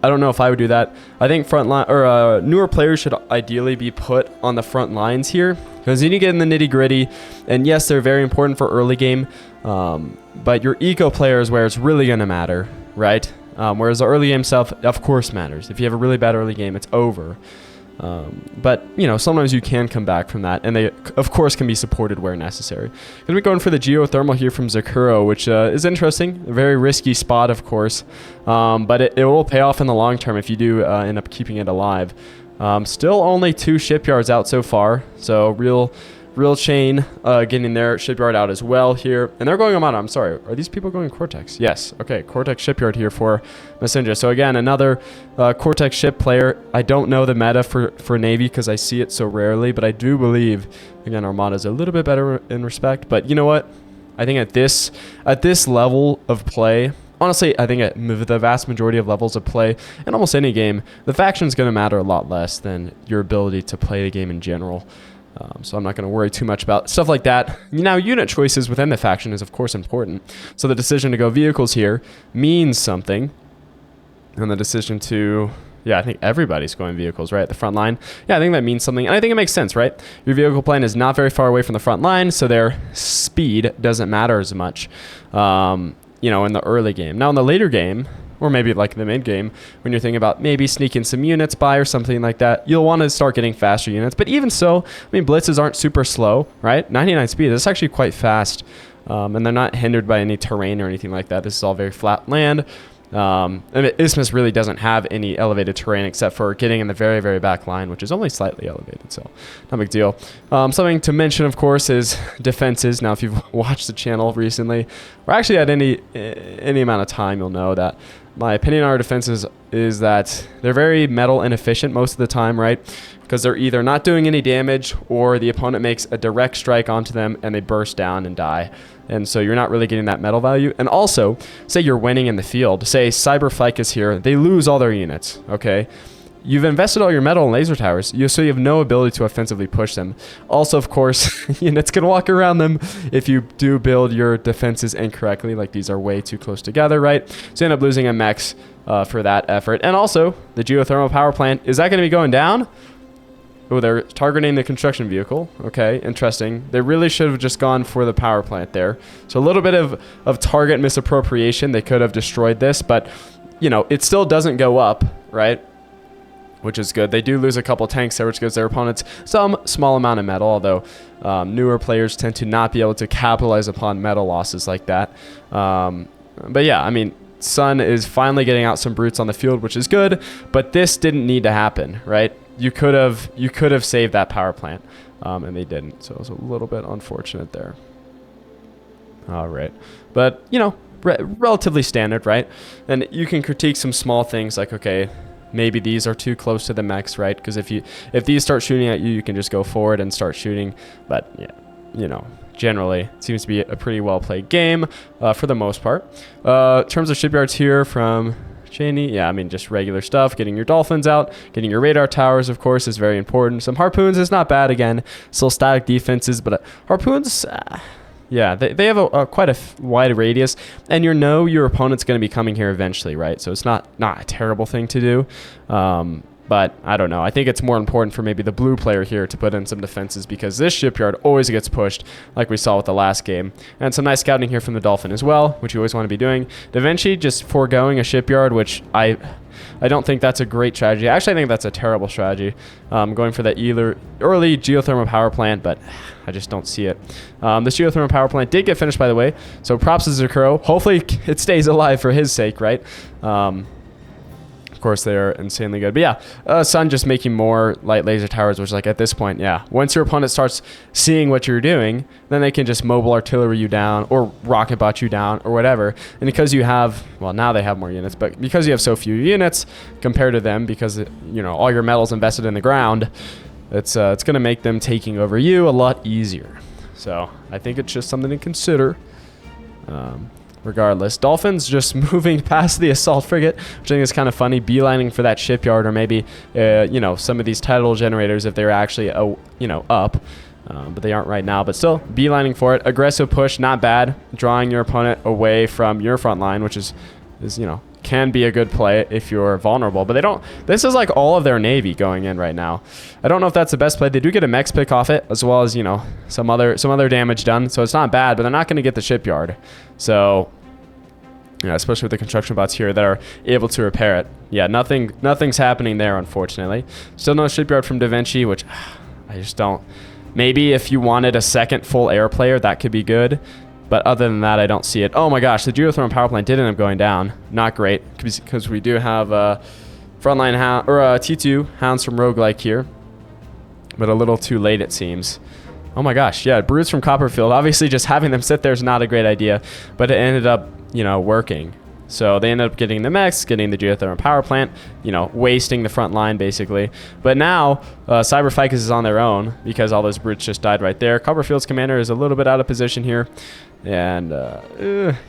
I don't know if I would do that. I think newer players should ideally be put on the front lines here, because then you get in the nitty gritty, and yes, they're very important for early game, but your eco player is where it's really going to matter, right? Whereas the early game stuff, of course, matters. If you have a really bad early game, it's over. But, you know, sometimes you can come back from that, and they, of course, can be supported where necessary. Going to be going for the geothermal here from Zakuro, which is interesting. A very risky spot, of course, but it will pay off in the long term if you do end up keeping it alive. Still only 2 shipyards out so far, so real chain getting their shipyard out as well here. And they're going Armada. I'm sorry. Are these people going Cortex? Yes. Okay. Cortex shipyard here for Messenger. So again, another Cortex ship player. I don't know the meta for Navy because I see it so rarely, but I do believe, again, Armada is a little bit better in respect. But you know what? I think at this level of play, honestly, I think at the vast majority of levels of play in almost any game, the faction is going to matter a lot less than your ability to play the game in general. So I'm not going to worry too much about stuff like that. Now, unit choices within the faction is, of course, important. So the decision to go vehicles here means something. And the decision to... Yeah, I think everybody's going vehicles, right, at the front line. Yeah, I think that means something. And I think it makes sense, right? Your vehicle plan is not very far away from the front line, so their speed doesn't matter as much, you know, in the early game. Now, in the later game... or maybe like the mid game, when you're thinking about maybe sneaking some units by or something like that, you'll want to start getting faster units. But even so, I mean, blitzes aren't super slow, right? 99 speed, that's actually quite fast. And they're not hindered by any terrain or anything like that. This is all very flat land. And Isthmus really doesn't have any elevated terrain except for getting in the very, very back line, which is only slightly elevated, so not a big deal. Something to mention, of course, is defenses. Now, if you've watched the channel recently, or actually at any amount of time, you'll know that my opinion on our defenses is that they're very metal inefficient most of the time, right? Because they're either not doing any damage or the opponent makes a direct strike onto them and they burst down and die. And so you're not really getting that metal value. And also, say you're winning in the field. Say Cyberfike is here. They lose all their units, okay? You've invested all your metal in laser towers, so you have no ability to offensively push them. Also, of course, units can walk around them if you do build your defenses incorrectly, like these are way too close together, right? So you end up losing a mechs for that effort. And also, the geothermal power plant, is that going to be going down? Oh, they're targeting the construction vehicle. Okay, interesting. They really should have just gone for the power plant there. So a little bit of target misappropriation. They could have destroyed this, but, you know, it still doesn't go up, right? Which is good. They do lose a couple tanks there, which gives their opponents some small amount of metal, although newer players tend to not be able to capitalize upon metal losses like that. But yeah, I mean, Sun is finally getting out some brutes on the field, which is good, but this didn't need to happen, right? You could have saved that power plant, and they didn't, so it was a little bit unfortunate there. All right, but, you know, relatively standard, right? And you can critique some small things like, okay, maybe these are too close to the mechs, right? Because if these start shooting at you, you can just go forward and start shooting. But yeah, you know, generally it seems to be a pretty well played game for the most part. In terms of shipyards here from Cheney, yeah, I mean, just regular stuff. Getting your dolphins out, getting your radar towers, of course, is very important. Some harpoons is not bad. Again, still static defenses, but harpoons. Yeah, they have quite a wide radius, and you know your opponent's going to be coming here eventually, right? So it's not a terrible thing to do, but I don't know. I think it's more important for maybe the blue player here to put in some defenses because this shipyard always gets pushed, like we saw with the last game. And some nice scouting here from the Dolphin as well, which you always want to be doing. Da Vinci just foregoing a shipyard, which I don't think that's a great strategy. Actually, I think that's a terrible strategy. Going for that early geothermal power plant, but I just don't see it. This geothermal power plant did get finished, by the way, so props to Zakuro. Hopefully it stays alive for his sake, right? course, they are insanely good. But yeah, Sun just making more light laser towers, which like at this point, yeah, once your opponent starts seeing what you're doing, then they can just mobile artillery you down or rocket bot you down or whatever. And because you have, well, now they have more units, but because you have so few units compared to them, because, you know, all your metal's invested in the ground, it's going to make them taking over you a lot easier. So I think it's just something to consider. Regardless, Dolphins just moving past the assault frigate, which I think is kind of funny, beelining for that shipyard, or maybe, you know, some of these tidal generators if they're actually, you know, up. But they aren't right now. But still, beelining for it. Aggressive push, not bad. Drawing your opponent away from your front line, which is you know, can be a good play if you're vulnerable. But they don't. This is like all of their navy going in right now. I don't know if that's the best play. They do get a mech pick off it, as well as, you know, some other damage done. So it's not bad, but they're not going to get the shipyard. So, you know, especially with the construction bots here that are able to repair it. Yeah, nothing's happening there, unfortunately. Still no shipyard from Da Vinci, which I just don't. Maybe if you wanted a second full air player, that could be good. But other than that, I don't see it. Oh my gosh, the geothermal power plant did end up going down. Not great, because we do have frontline hound, or T2 hounds from Roguelike here. But a little too late, it seems. Oh my gosh, yeah, brutes from Copperfield. Obviously, just having them sit there is not a great idea. But it ended up, you know, working. So they ended up getting the mechs, getting the geothermal power plant, you know, wasting the front line basically. But now Cyber Ficus is on their own because all those brutes just died right there. Copperfield's commander is a little bit out of position here. And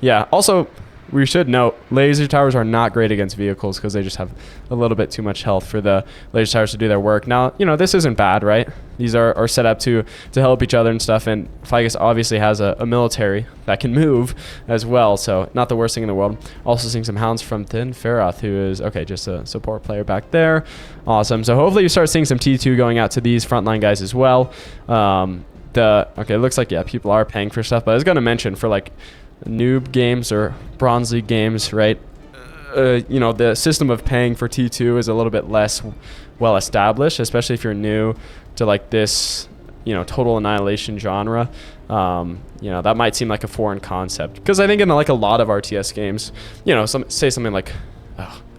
yeah, also we should note laser towers are not great against vehicles because they just have a little bit too much health for the laser towers to do their work. Now, you know, this isn't bad, right? These are set up to help each other and stuff, and Ficus obviously has a military that can move as well, so not the worst thing in the world. Also seeing some hounds from Thin Feroth, who is, okay, just a support player back there. Awesome. So hopefully you start seeing some T2 going out to these frontline guys as well. Okay, it looks like, yeah, people are paying for stuff, but I was going to mention for like noob games or bronze league games, right? You know, the system of paying for T2 is a little bit less well established, especially if you're new to like this, you know, total annihilation genre. You know, that might seem like a foreign concept, because I think in like a lot of RTS games, you know, say something like,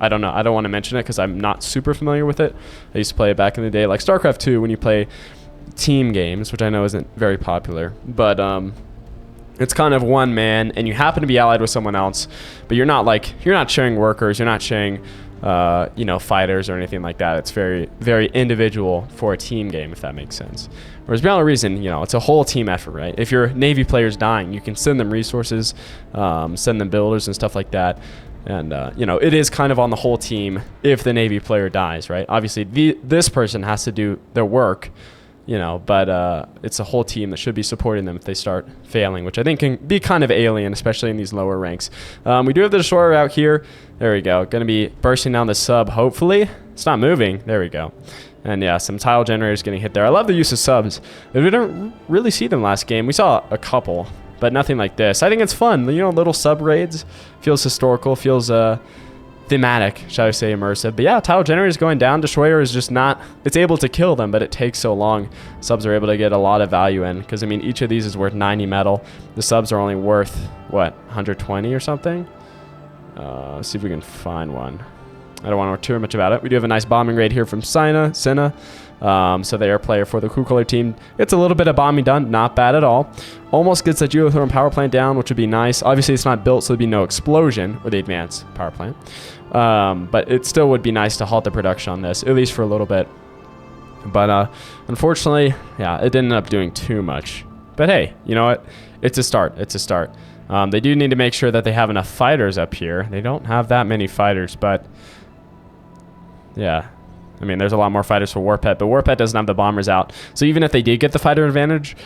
I don't know, I don't want to mention it because I'm not super familiar with it. I used to play it back in the day, like StarCraft 2, when you play team games, which I know isn't very popular, but it's kind of one man and you happen to be allied with someone else, but you're not sharing workers, you're not sharing you know, fighters or anything like that. It's very, very individual for a team game, if that makes sense. Whereas Beyond a Reason, you know, it's a whole team effort, right? If your Navy player's dying, you can send them resources, send them builders and stuff like that. And, you know, it is kind of on the whole team if the Navy player dies, right? Obviously, this person has to do their work, you know, but it's a whole team that should be supporting them if they start failing, which I think can be kind of alien, especially in these lower ranks. We do have the destroyer out here. There we go. Going to be bursting down the sub, hopefully. It's not moving. There we go. And yeah, some tile generators getting hit there. I love the use of subs. We didn't really see them last game. We saw a couple, but nothing like this. I think it's fun. You know, little sub raids. Feels historical. Feels thematic, shall I say, immersive. But yeah, tile generators going down. Destroyer is just not, it's able to kill them, but it takes so long. Subs are able to get a lot of value in, because I mean, each of these is worth 90 metal. The subs are only worth, what, 120 or something? Let's see if we can find one. I don't want to talk too much about it. We do have a nice bombing raid here from Senna. So the air player for the Crew Color team. It's a little bit of bombing done. Not bad at all. Almost gets the geothermal power plant down, which would be nice. Obviously, it's not built, so there'd be no explosion with the advanced power plant. But it still would be nice to halt the production on this, at least for a little bit. But unfortunately, yeah, it didn't end up doing too much. But hey, you know what? It's a start. It's a start. They do need to make sure that they have enough fighters up here. They don't have that many fighters, but yeah. I mean, there's a lot more fighters for Warpet, but Warpet doesn't have the bombers out. So even if they did get the fighter advantage,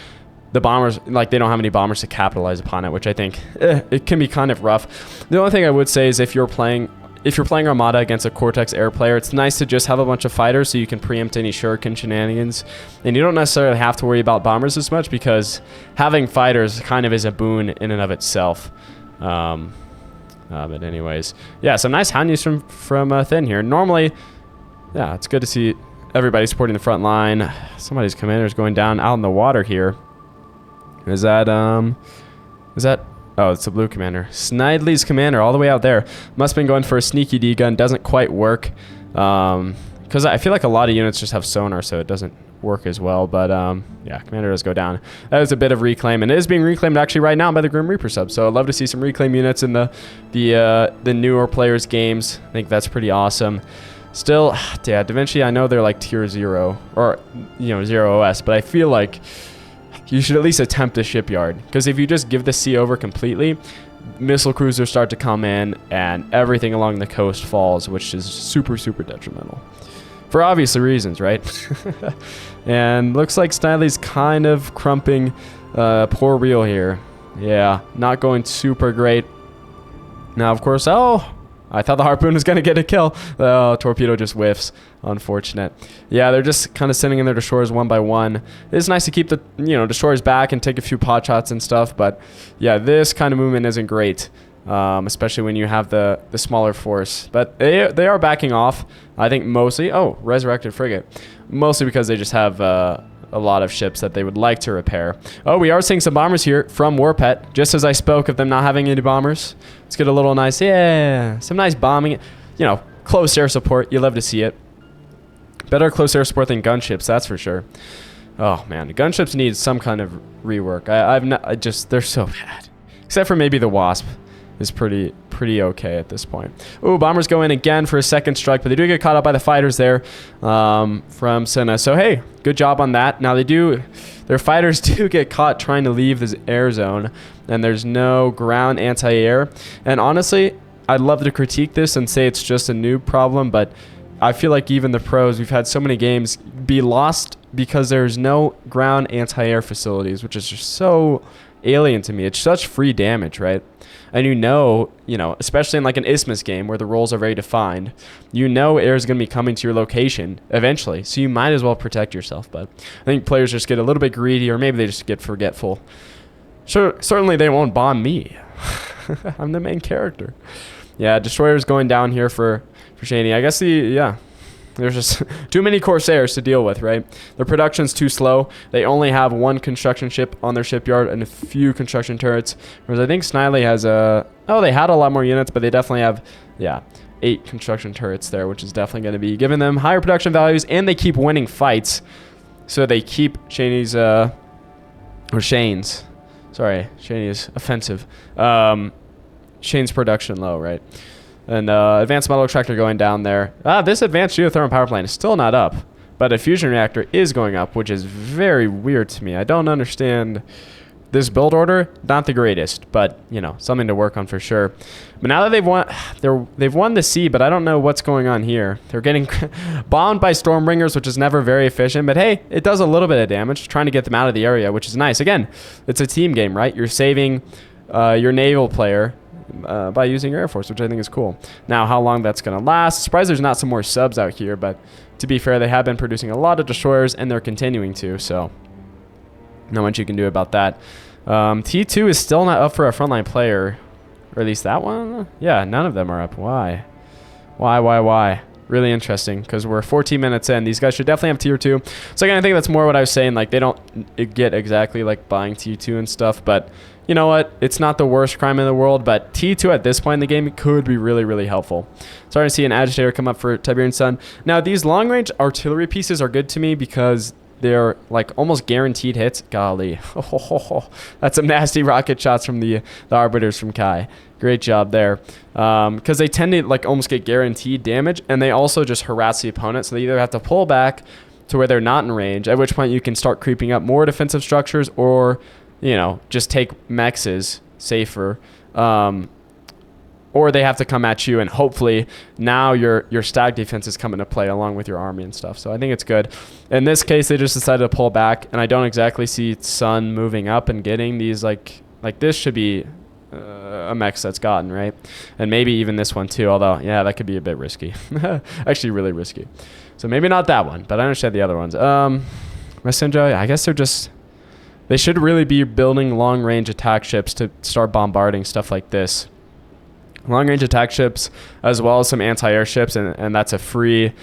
the bombers, like, they don't have any bombers to capitalize upon it, which I think it can be kind of rough. The only thing I would say is if you're playing Armada against a Cortex air player, it's nice to just have a bunch of fighters so you can preempt any shuriken shenanigans, and you don't necessarily have to worry about bombers as much, because having fighters kind of is a boon in and of itself. But anyways, yeah, some nice hound use from Thin here. Normally, yeah, it's good to see everybody supporting the front line. Somebody's commander is going down out in the water here. Is that Oh, it's the blue commander. Snidely's commander all the way out there. Must have been going for a sneaky D gun. Doesn't quite work. Because I feel like a lot of units just have sonar, so it doesn't work as well. But yeah, commander does go down. That is a bit of reclaim, and it is being reclaimed actually right now by the Grim Reaper sub. So I'd love to see some reclaim units in the newer players' games. I think that's pretty awesome. Still, yeah, Da Vinci, I know they're like tier 0 or 0 OS, but I feel like you should at least attempt the shipyard, because if you just give the sea over completely, missile cruisers start to come in and everything along the coast falls, which is super, super detrimental. For obvious reasons, right? And looks like Snidely's kind of crumping poor wheel here. Yeah, not going super great. Now, of course, oh, I thought the harpoon was going to get a kill. Oh, torpedo just whiffs. Unfortunate. Yeah, they're just kind of sending in their destroyers one by one. It's nice to keep the destroyers back and take a few pot shots and stuff, but yeah, this kind of movement isn't great, especially when you have the smaller force. But they are backing off, I think mostly. Oh, resurrected frigate. Mostly because they just have a lot of ships that they would like to repair. Oh, we are seeing some bombers here from Warpet, just as I spoke of them not having any bombers. Let's get a little nice, yeah, some nice bombing. Close air support. You love to see it. Better close air support than gunships, that's for sure. Oh man, the gunships need some kind of rework. They're so bad. Except for maybe the Wasp is pretty okay at this point. Ooh, bombers go in again for a second strike, but they do get caught up by the fighters there from Senna. So hey, good job on that. Now their fighters do get caught trying to leave this air zone, and there's no ground anti-air. And honestly, I'd love to critique this and say it's just a noob problem, but I feel like even the pros, we've had so many games be lost because there's no ground anti-air facilities, which is just so alien to me. It's such free damage, right? And especially in like an Isthmus game where the roles are very defined, air is going to be coming to your location eventually, so you might as well protect yourself. But I think players just get a little bit greedy, or maybe they just get forgetful. Sure, certainly they won't bomb me. I'm the main character. Yeah, destroyers going down here for Shaney. I guess there's just too many Corsairs to deal with, right? Their production's too slow. They only have one construction ship on their shipyard and a few construction turrets. Whereas I think Snidely has they had a lot more units, but they definitely have, 8 construction turrets there, which is definitely going to be giving them higher production values, and they keep winning fights. So they keep Shaney's, Shane's offensive. Shane's production low, right? And advanced metal extractor going down there. This advanced geothermal power plant is still not up, but a fusion reactor is going up, which is very weird to me. I don't understand this build order. Not the greatest, but something to work on for sure. But now that they've won the sea, but I don't know what's going on here. They're getting bombed by Stormbringers, which is never very efficient. But hey, it does a little bit of damage, trying to get them out of the area, which is nice. Again, it's a team game, right? You're saving your naval player by using your Air Force, which I think is cool. Now, how long that's going to last? Surprised there's not some more subs out here, but to be fair, they have been producing a lot of destroyers, and they're continuing to, so not much you can do about that. T2 is still not up for a frontline player, or at least that one? Yeah, none of them are up. Why? Why? Really interesting, because we're 14 minutes in. These guys should definitely have tier 2. So again, I think that's more what I was saying. Like, they don't get exactly like buying T2 and stuff, but you know what? It's not the worst crime in the world, but T2 at this point in the game could be really, really helpful. Starting to see an agitator come up for Tiberian Sun. Now, these long-range artillery pieces are good to me because they're like almost guaranteed hits. Golly. That's some nasty rocket shots from the Arbiters from Kai. Great job there. Because they tend to like almost get guaranteed damage, and they also just harass the opponent, so they either have to pull back to where they're not in range, at which point you can start creeping up more defensive structures, or just take mexes safer, or they have to come at you, and hopefully now your stag defense is coming to play along with your army and stuff. So I think it's good. In this case, they just decided to pull back, and I don't exactly see Sun moving up and getting these like this should be a mex that's gotten, right? And maybe even this one too, although yeah, that could be a bit risky. Actually really risky. So maybe not that one, but I understand the other ones. Messenger, I guess they should really be building long-range attack ships to start bombarding stuff like this. Long-range attack ships, as well as some anti-air ships, and that's a free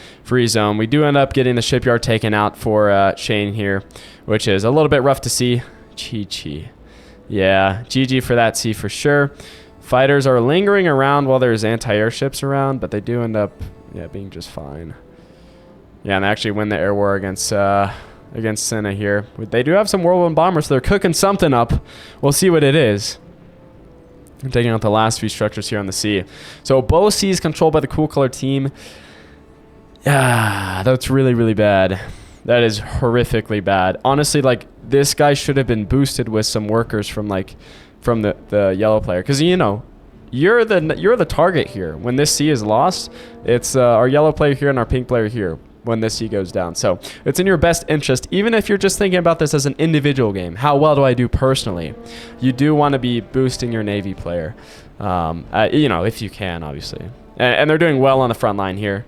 zone. We do end up getting the shipyard taken out for Shane here, which is a little bit rough to see. Chi. Yeah, GG for that C for sure. Fighters are lingering around while there's anti-air ships around, but they do end up, yeah, being just fine. Yeah, and they actually win the air war against Senna here. They do have some whirlwind bombers, so they're cooking something up. We'll see what it is. I'm taking out the last few structures here on the sea. So both C's controlled by the cool color team. Yeah, that's really, really bad. That is horrifically bad. Honestly, like, this guy should have been boosted with some workers from the yellow player, because you know you're the target here. When this C is lost, it's our yellow player here and our pink player here when this C goes down. So it's in your best interest, even if you're just thinking about this as an individual game. How well do I do personally? You do want to be boosting your Navy player, you know, if you can, obviously. And they're doing well on the front line here,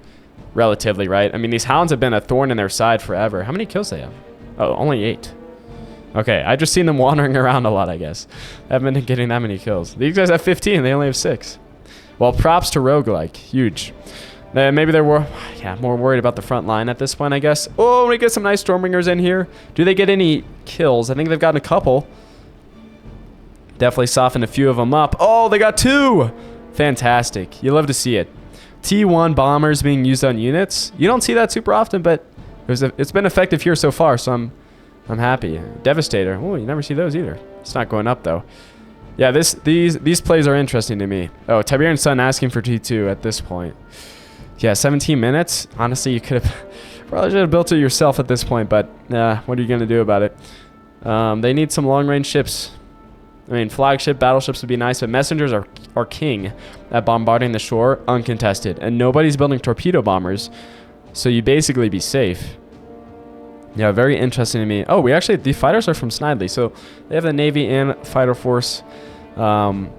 relatively, right? I mean, these hounds have been a thorn in their side forever. How many kills they have? Oh, only 8. Okay, I just seen them wandering around a lot, I guess. I haven't been getting that many kills. These guys have 15. They only have 6. Well, props to Roguelike. Huge. Maybe they're more worried about the front line at this point, I guess. Oh, we get some nice Stormwingers in here. Do they get any kills? I think they've gotten a couple. Definitely softened a few of them up. Oh, they got 2. Fantastic. You love to see it. T1 bombers being used on units. You don't see that super often, but it's been effective here so far, so I'm happy. Devastator. Oh, you never see those either. It's not going up though. Yeah, these plays are interesting to me. Oh, Tiberian Sun asking for T2 at this point. Yeah, 17 minutes. Honestly, you could have probably should have built it yourself at this point, but what are you gonna do about it? They need some long-range ships. I mean, flagship battleships would be nice, but messengers are king at bombarding the shore uncontested, and nobody's building torpedo bombers, so you basically be safe. Yeah, very interesting to me. Oh, the fighters are from Snidely, so they have the Navy and fighter force,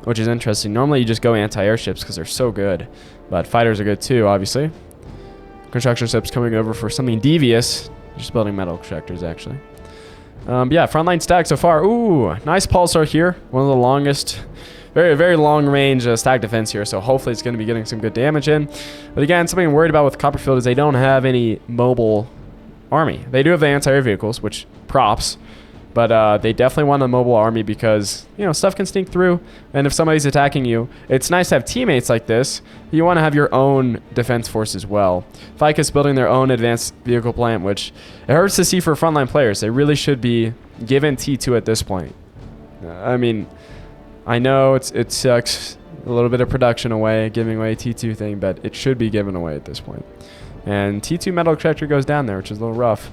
which is interesting. Normally, you just go anti-airships because they're so good, but fighters are good too, obviously. Construction ships coming over for something devious. Just building metal constructors, actually. Yeah, frontline stack so far. Ooh, nice pulsar here. One of the longest, very, very long range stack defense here. So hopefully it's going to be getting some good damage in. But again, something I'm worried about with Copperfield is they don't have any mobile army. They do have the anti-air vehicles, which props. But they definitely want a mobile army because, you know, stuff can sneak through. And if somebody's attacking you, it's nice to have teammates like this. You want to have your own defense force as well. FICA's building their own advanced vehicle plant, which it hurts to see for frontline players. They really should be given T2 at this point. I mean, I know it sucks a little bit of production away, giving away a T2 thing, but it should be given away at this point. And T2 metal extractor goes down there, which is a little rough.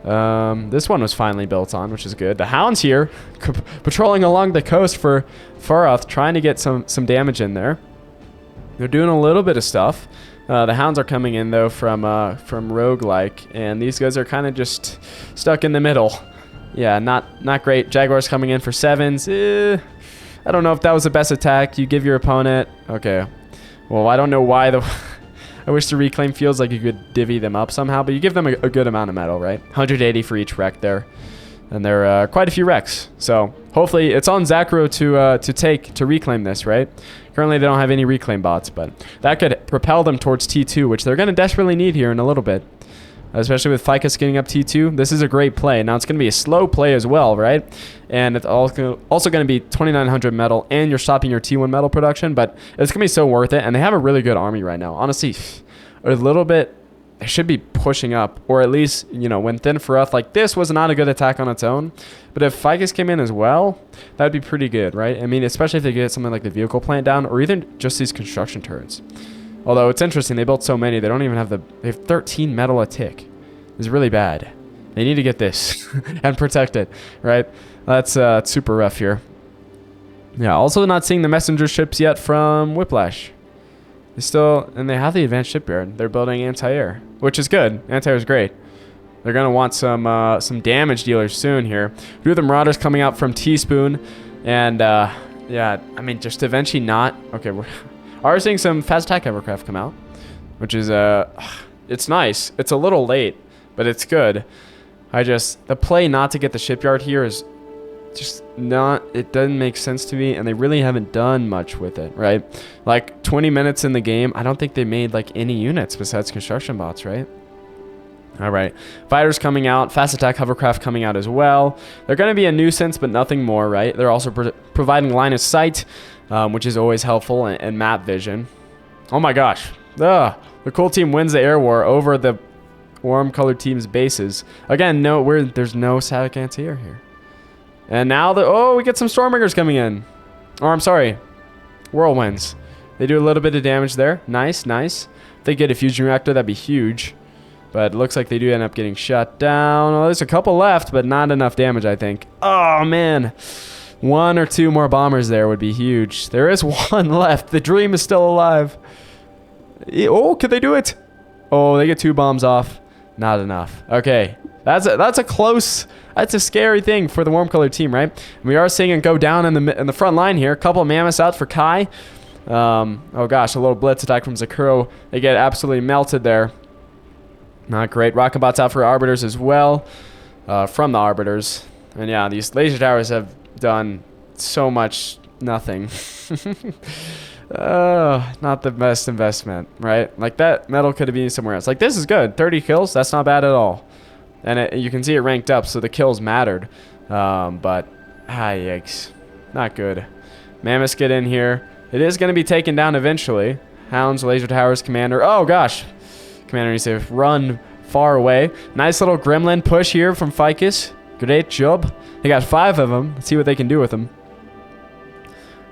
This one was finally built on, which is good. The hounds here patrolling along the coast for Farath, trying to get some damage in there. They're doing a little bit of stuff. The hounds are coming in though from Roguelike, and these guys are kind of just stuck in the middle. Yeah, not great. Jaguars coming in for 7s. I don't know if that was the best attack. You give your opponent. Okay. Well, I don't know why the. I wish the reclaim feels like you could divvy them up somehow, but you give them a good amount of metal, right? 180 for each wreck there. And there are quite a few wrecks. So hopefully it's on Zakro to reclaim this, right? Currently they don't have any reclaim bots, but that could propel them towards T2, which they're going to desperately need here in a little bit. Especially with Ficus getting up T2. This is a great play. Now it's going to be a slow play as well, right? And it's also going to be 2,900 metal, and you're stopping your T1 metal production, but it's going to be so worth it. And they have a really good army right now. Honestly, a little bit, they should be pushing up, or at least, you know, when Thin Farath, like this was not a good attack on its own. But if Ficus came in as well, that would be pretty good, right? I mean, especially if they get something like the vehicle plant down, or even just these construction turrets. Although it's interesting, they built so many, they don't even have they have 13 metal a tick. It's really bad. They need to get this and protect it, right? That's super rough here. Yeah, also not seeing the messenger ships yet from Whiplash. They have the advanced shipyard. They're building anti-air, which is good. Anti-air is great. They're gonna want some damage dealers soon here. A few of the Marauders coming out from Teaspoon, and yeah, I mean just eventually not. Okay, we're seeing some fast attack hovercraft come out, which is it's nice. It's a little late, but it's good. The play not to get the shipyard here is just not, it doesn't make sense to me, and they really haven't done much with it, right? Like 20 minutes in the game, I don't think they made like any units besides construction bots, right? All right, fighters coming out, fast attack hovercraft coming out as well. They're going to be a nuisance, but nothing more, right? They're also providing line of sight, which is always helpful, and map vision. Oh my gosh. The cool team wins the air war over the warm colored team's bases. Again, there's no Savic anti-air here. And now we get some Stormbringers coming in. Or I'm sorry, Whirlwinds. They do a little bit of damage there. Nice, nice. If they get a fusion reactor, that'd be huge. But it looks like they do end up getting shut down. Well, there's a couple left, but not enough damage, I think. Oh, man. 1 or 2 more bombers there would be huge. There is 1 left. The dream is still alive. Oh, could they do it? Oh, they get 2 bombs off. Not enough. Okay. That's a scary thing for the warm-colored team, right? We are seeing it go down in the front line here. A couple of mammoths out for Kai. Oh, gosh. A little blitz attack from Zakuro. They get absolutely melted there. Not great. Rocket bots out for Arbiters as well, from the Arbiters. And yeah, these laser towers have done so much nothing. Not the best investment, right? Like that metal could have been somewhere else. Like this is good. 30 kills, that's not bad at all. And you can see it ranked up, so the kills mattered. But, yikes. Not good. Mammoths get in here. It is going to be taken down eventually. Hounds, laser towers, commander. Oh, gosh. Commander needs to run far away. Nice little gremlin push here from Ficus. Great job. They got 5 of them. Let's see what they can do with them.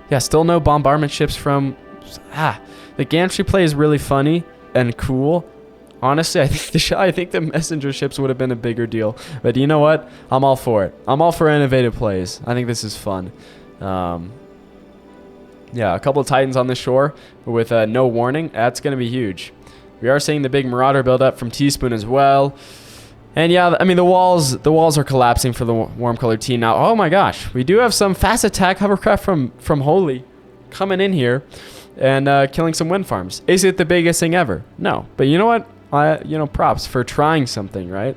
Yeah, still no bombardment ships from... the gantry play is really funny and cool. Honestly, I think the messenger ships would have been a bigger deal. But you know what? I'm all for it. I'm all for innovative plays. I think this is fun. Yeah, a couple of Titans on the shore with no warning. That's going to be huge. We are seeing the big Marauder build up from Teaspoon as well. And yeah, I mean, the walls are collapsing for the warm-colored team now. Oh my gosh, we do have some fast attack hovercraft from Holy coming in here and killing some wind farms. Is it the biggest thing ever? No, but you know what? Props for trying something, right?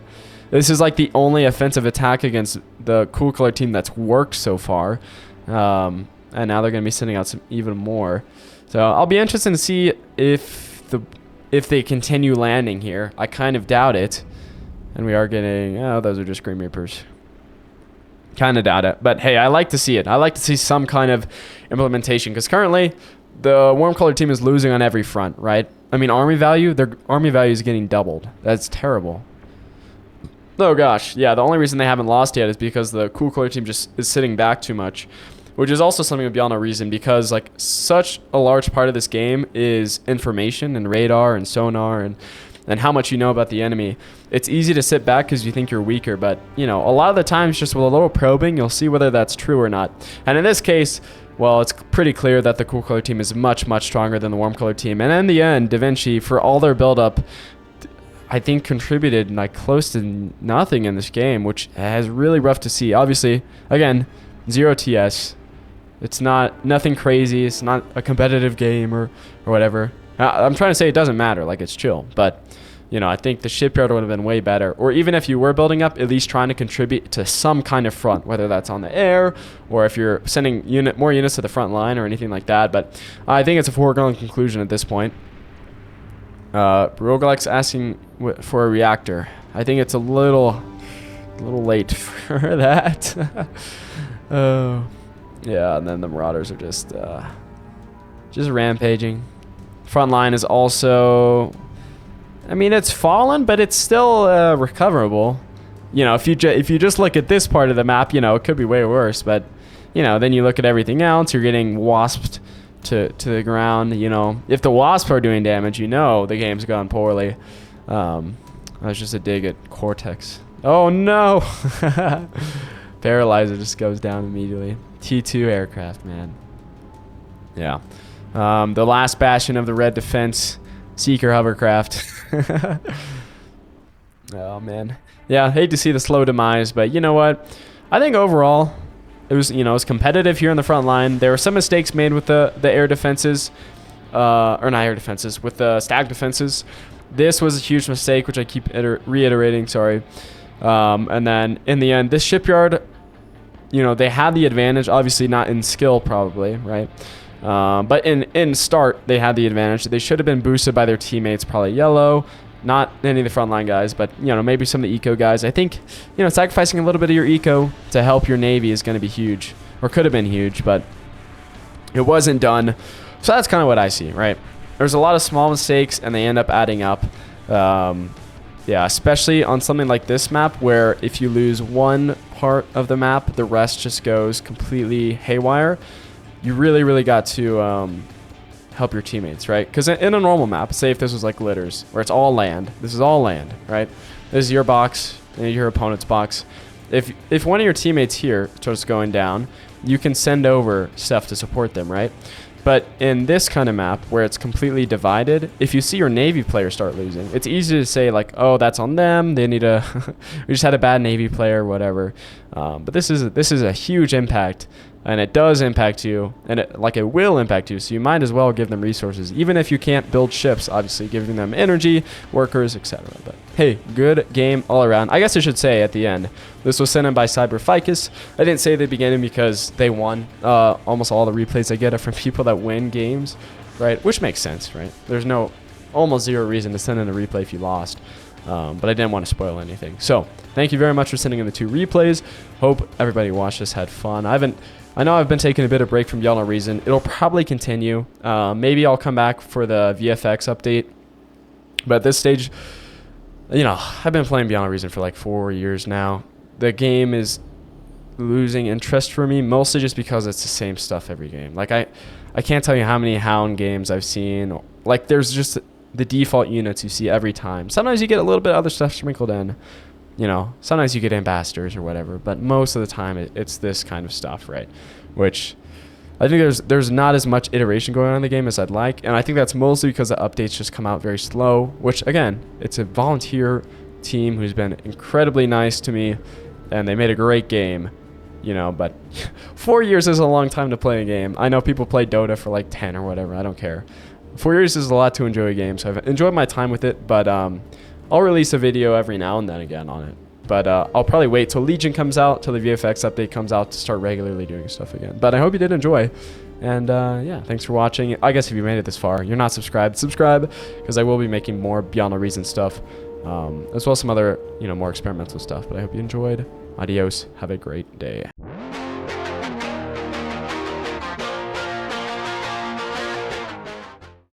This is like the only offensive attack against the cool color team that's worked so far. And now they're going to be sending out some even more. So I'll be interested to see if they continue landing here. I kind of doubt it. And we are getting... Oh, those are just Grim Reapers. Kind of doubt it. But hey, I like to see it. I like to see some kind of implementation. Because currently, the warm-colored team is losing on every front, right? I mean, army value, their army value is getting doubled. That's terrible. Oh gosh, yeah, the only reason they haven't lost yet is because the cool color team just is sitting back too much. Which is also something beyond a reason, because like such a large part of this game is information and radar and sonar and how much you know about the enemy. It's easy to sit back because you think you're weaker, but you know, a lot of the times just with a little probing, you'll see whether that's true or not. And in this case, well, it's pretty clear that the cool color team is much, much stronger than the warm color team. And in the end, Da Vinci, for all their build-up, I think contributed like close to nothing in this game, which is really rough to see. Obviously, again, 0 TS. It's nothing crazy. It's not a competitive game or whatever. I'm trying to say it doesn't matter. Like, it's chill. But, you know, I think the shipyard would have been way better. Or even if you were building up, at least trying to contribute to some kind of front, whether that's on the air or if you're sending more units to the front line or anything like that. But I think it's a foregone conclusion at this point. Roguelike's asking for a reactor. I think it's a little late for that. Oh. Yeah, and then the Marauders are just rampaging. Front line is also, I mean, it's fallen, but it's still recoverable. You know, if you just look at this part of the map, you know, it could be way worse. But you know, then you look at everything else, you're getting wasped to the ground. You know, if the wasps are doing damage, you know the game's gone poorly. That's just a dig at Cortex. Oh no! Paralyzer just goes down immediately. T2 aircraft, man. Yeah. The last bastion of the Red Defense Seeker hovercraft. Oh, man. Yeah, hate to see the slow demise, but you know what? I think overall, it was competitive here on the front line. There were some mistakes made with the air defenses, or not air defenses, with the stag defenses. This was a huge mistake, which I keep reiterating, sorry. And then in the end, this shipyard, you know, they had the advantage, obviously not in skill probably, right? But in start, they had the advantage. They should have been boosted by their teammates, probably yellow, not any of the frontline guys, but, you know, maybe some of the eco guys. I think, you know, sacrificing a little bit of your eco to help your Navy is going to be huge, or could have been huge, but it wasn't done. So that's kind of what I see, right? There's a lot of small mistakes, and they end up adding up. Yeah, especially on something like this map, where if you lose one part of the map, the rest just goes completely haywire. You really, really got to help your teammates, right? Because in a normal map, say if this was like Litters, where it's all land, this is all land, right? This is your box and your opponent's box. If one of your teammates here starts going down, you can send over stuff to support them, right? But in this kind of map where it's completely divided, if you see your Navy player start losing, it's easy to say like, oh, that's on them. They need a, we just had a bad Navy player, whatever. But this is a huge impact, and it does impact you, and it will impact you. So you might as well give them resources, even if you can't build ships. Obviously, giving them energy, workers, etc. But hey, good game all around. I guess I should say at the end, this was sent in by Cyberficus. I didn't say at the beginning because they won. Almost all the replays I get are from people that win games, right? Which makes sense, right? There's almost zero reason to send in a replay if you lost. But I didn't want to spoil anything. So thank you very much for sending in the 2 replays. Hope everybody watched this, had fun. I know I've been taking a bit of break from Beyond No Reason. It'll probably continue. Maybe I'll come back for the VFX update. But at this stage, you know, I've been playing Beyond No Reason for like 4 years now. The game is losing interest for me, mostly just because it's the same stuff every game. Like I can't tell you how many Hound games I've seen. Like there's just the default units you see every time. Sometimes you get a little bit of other stuff sprinkled in. You know, sometimes you get ambassadors or whatever, but most of the time it's this kind of stuff, right? Which I think there's not as much iteration going on in the game as I'd like, and I think that's mostly because the updates just come out very slow, which again, it's a volunteer team who's been incredibly nice to me, and they made a great game, you know, but 4 years is a long time to play a game. I know people play Dota for like 10 or whatever, I don't care. 4 years is a lot to enjoy a game, so I've enjoyed my time with it, but I'll release a video every now and then again on it. But I'll probably wait till Legion comes out, till the VFX update comes out to start regularly doing stuff again. But I hope you did enjoy. And yeah, thanks for watching. I guess if you made it this far, you're not subscribed, subscribe, because I will be making more Beyond No Reason stuff, as well as some other, you know, more experimental stuff. But I hope you enjoyed. Adios. Have a great day.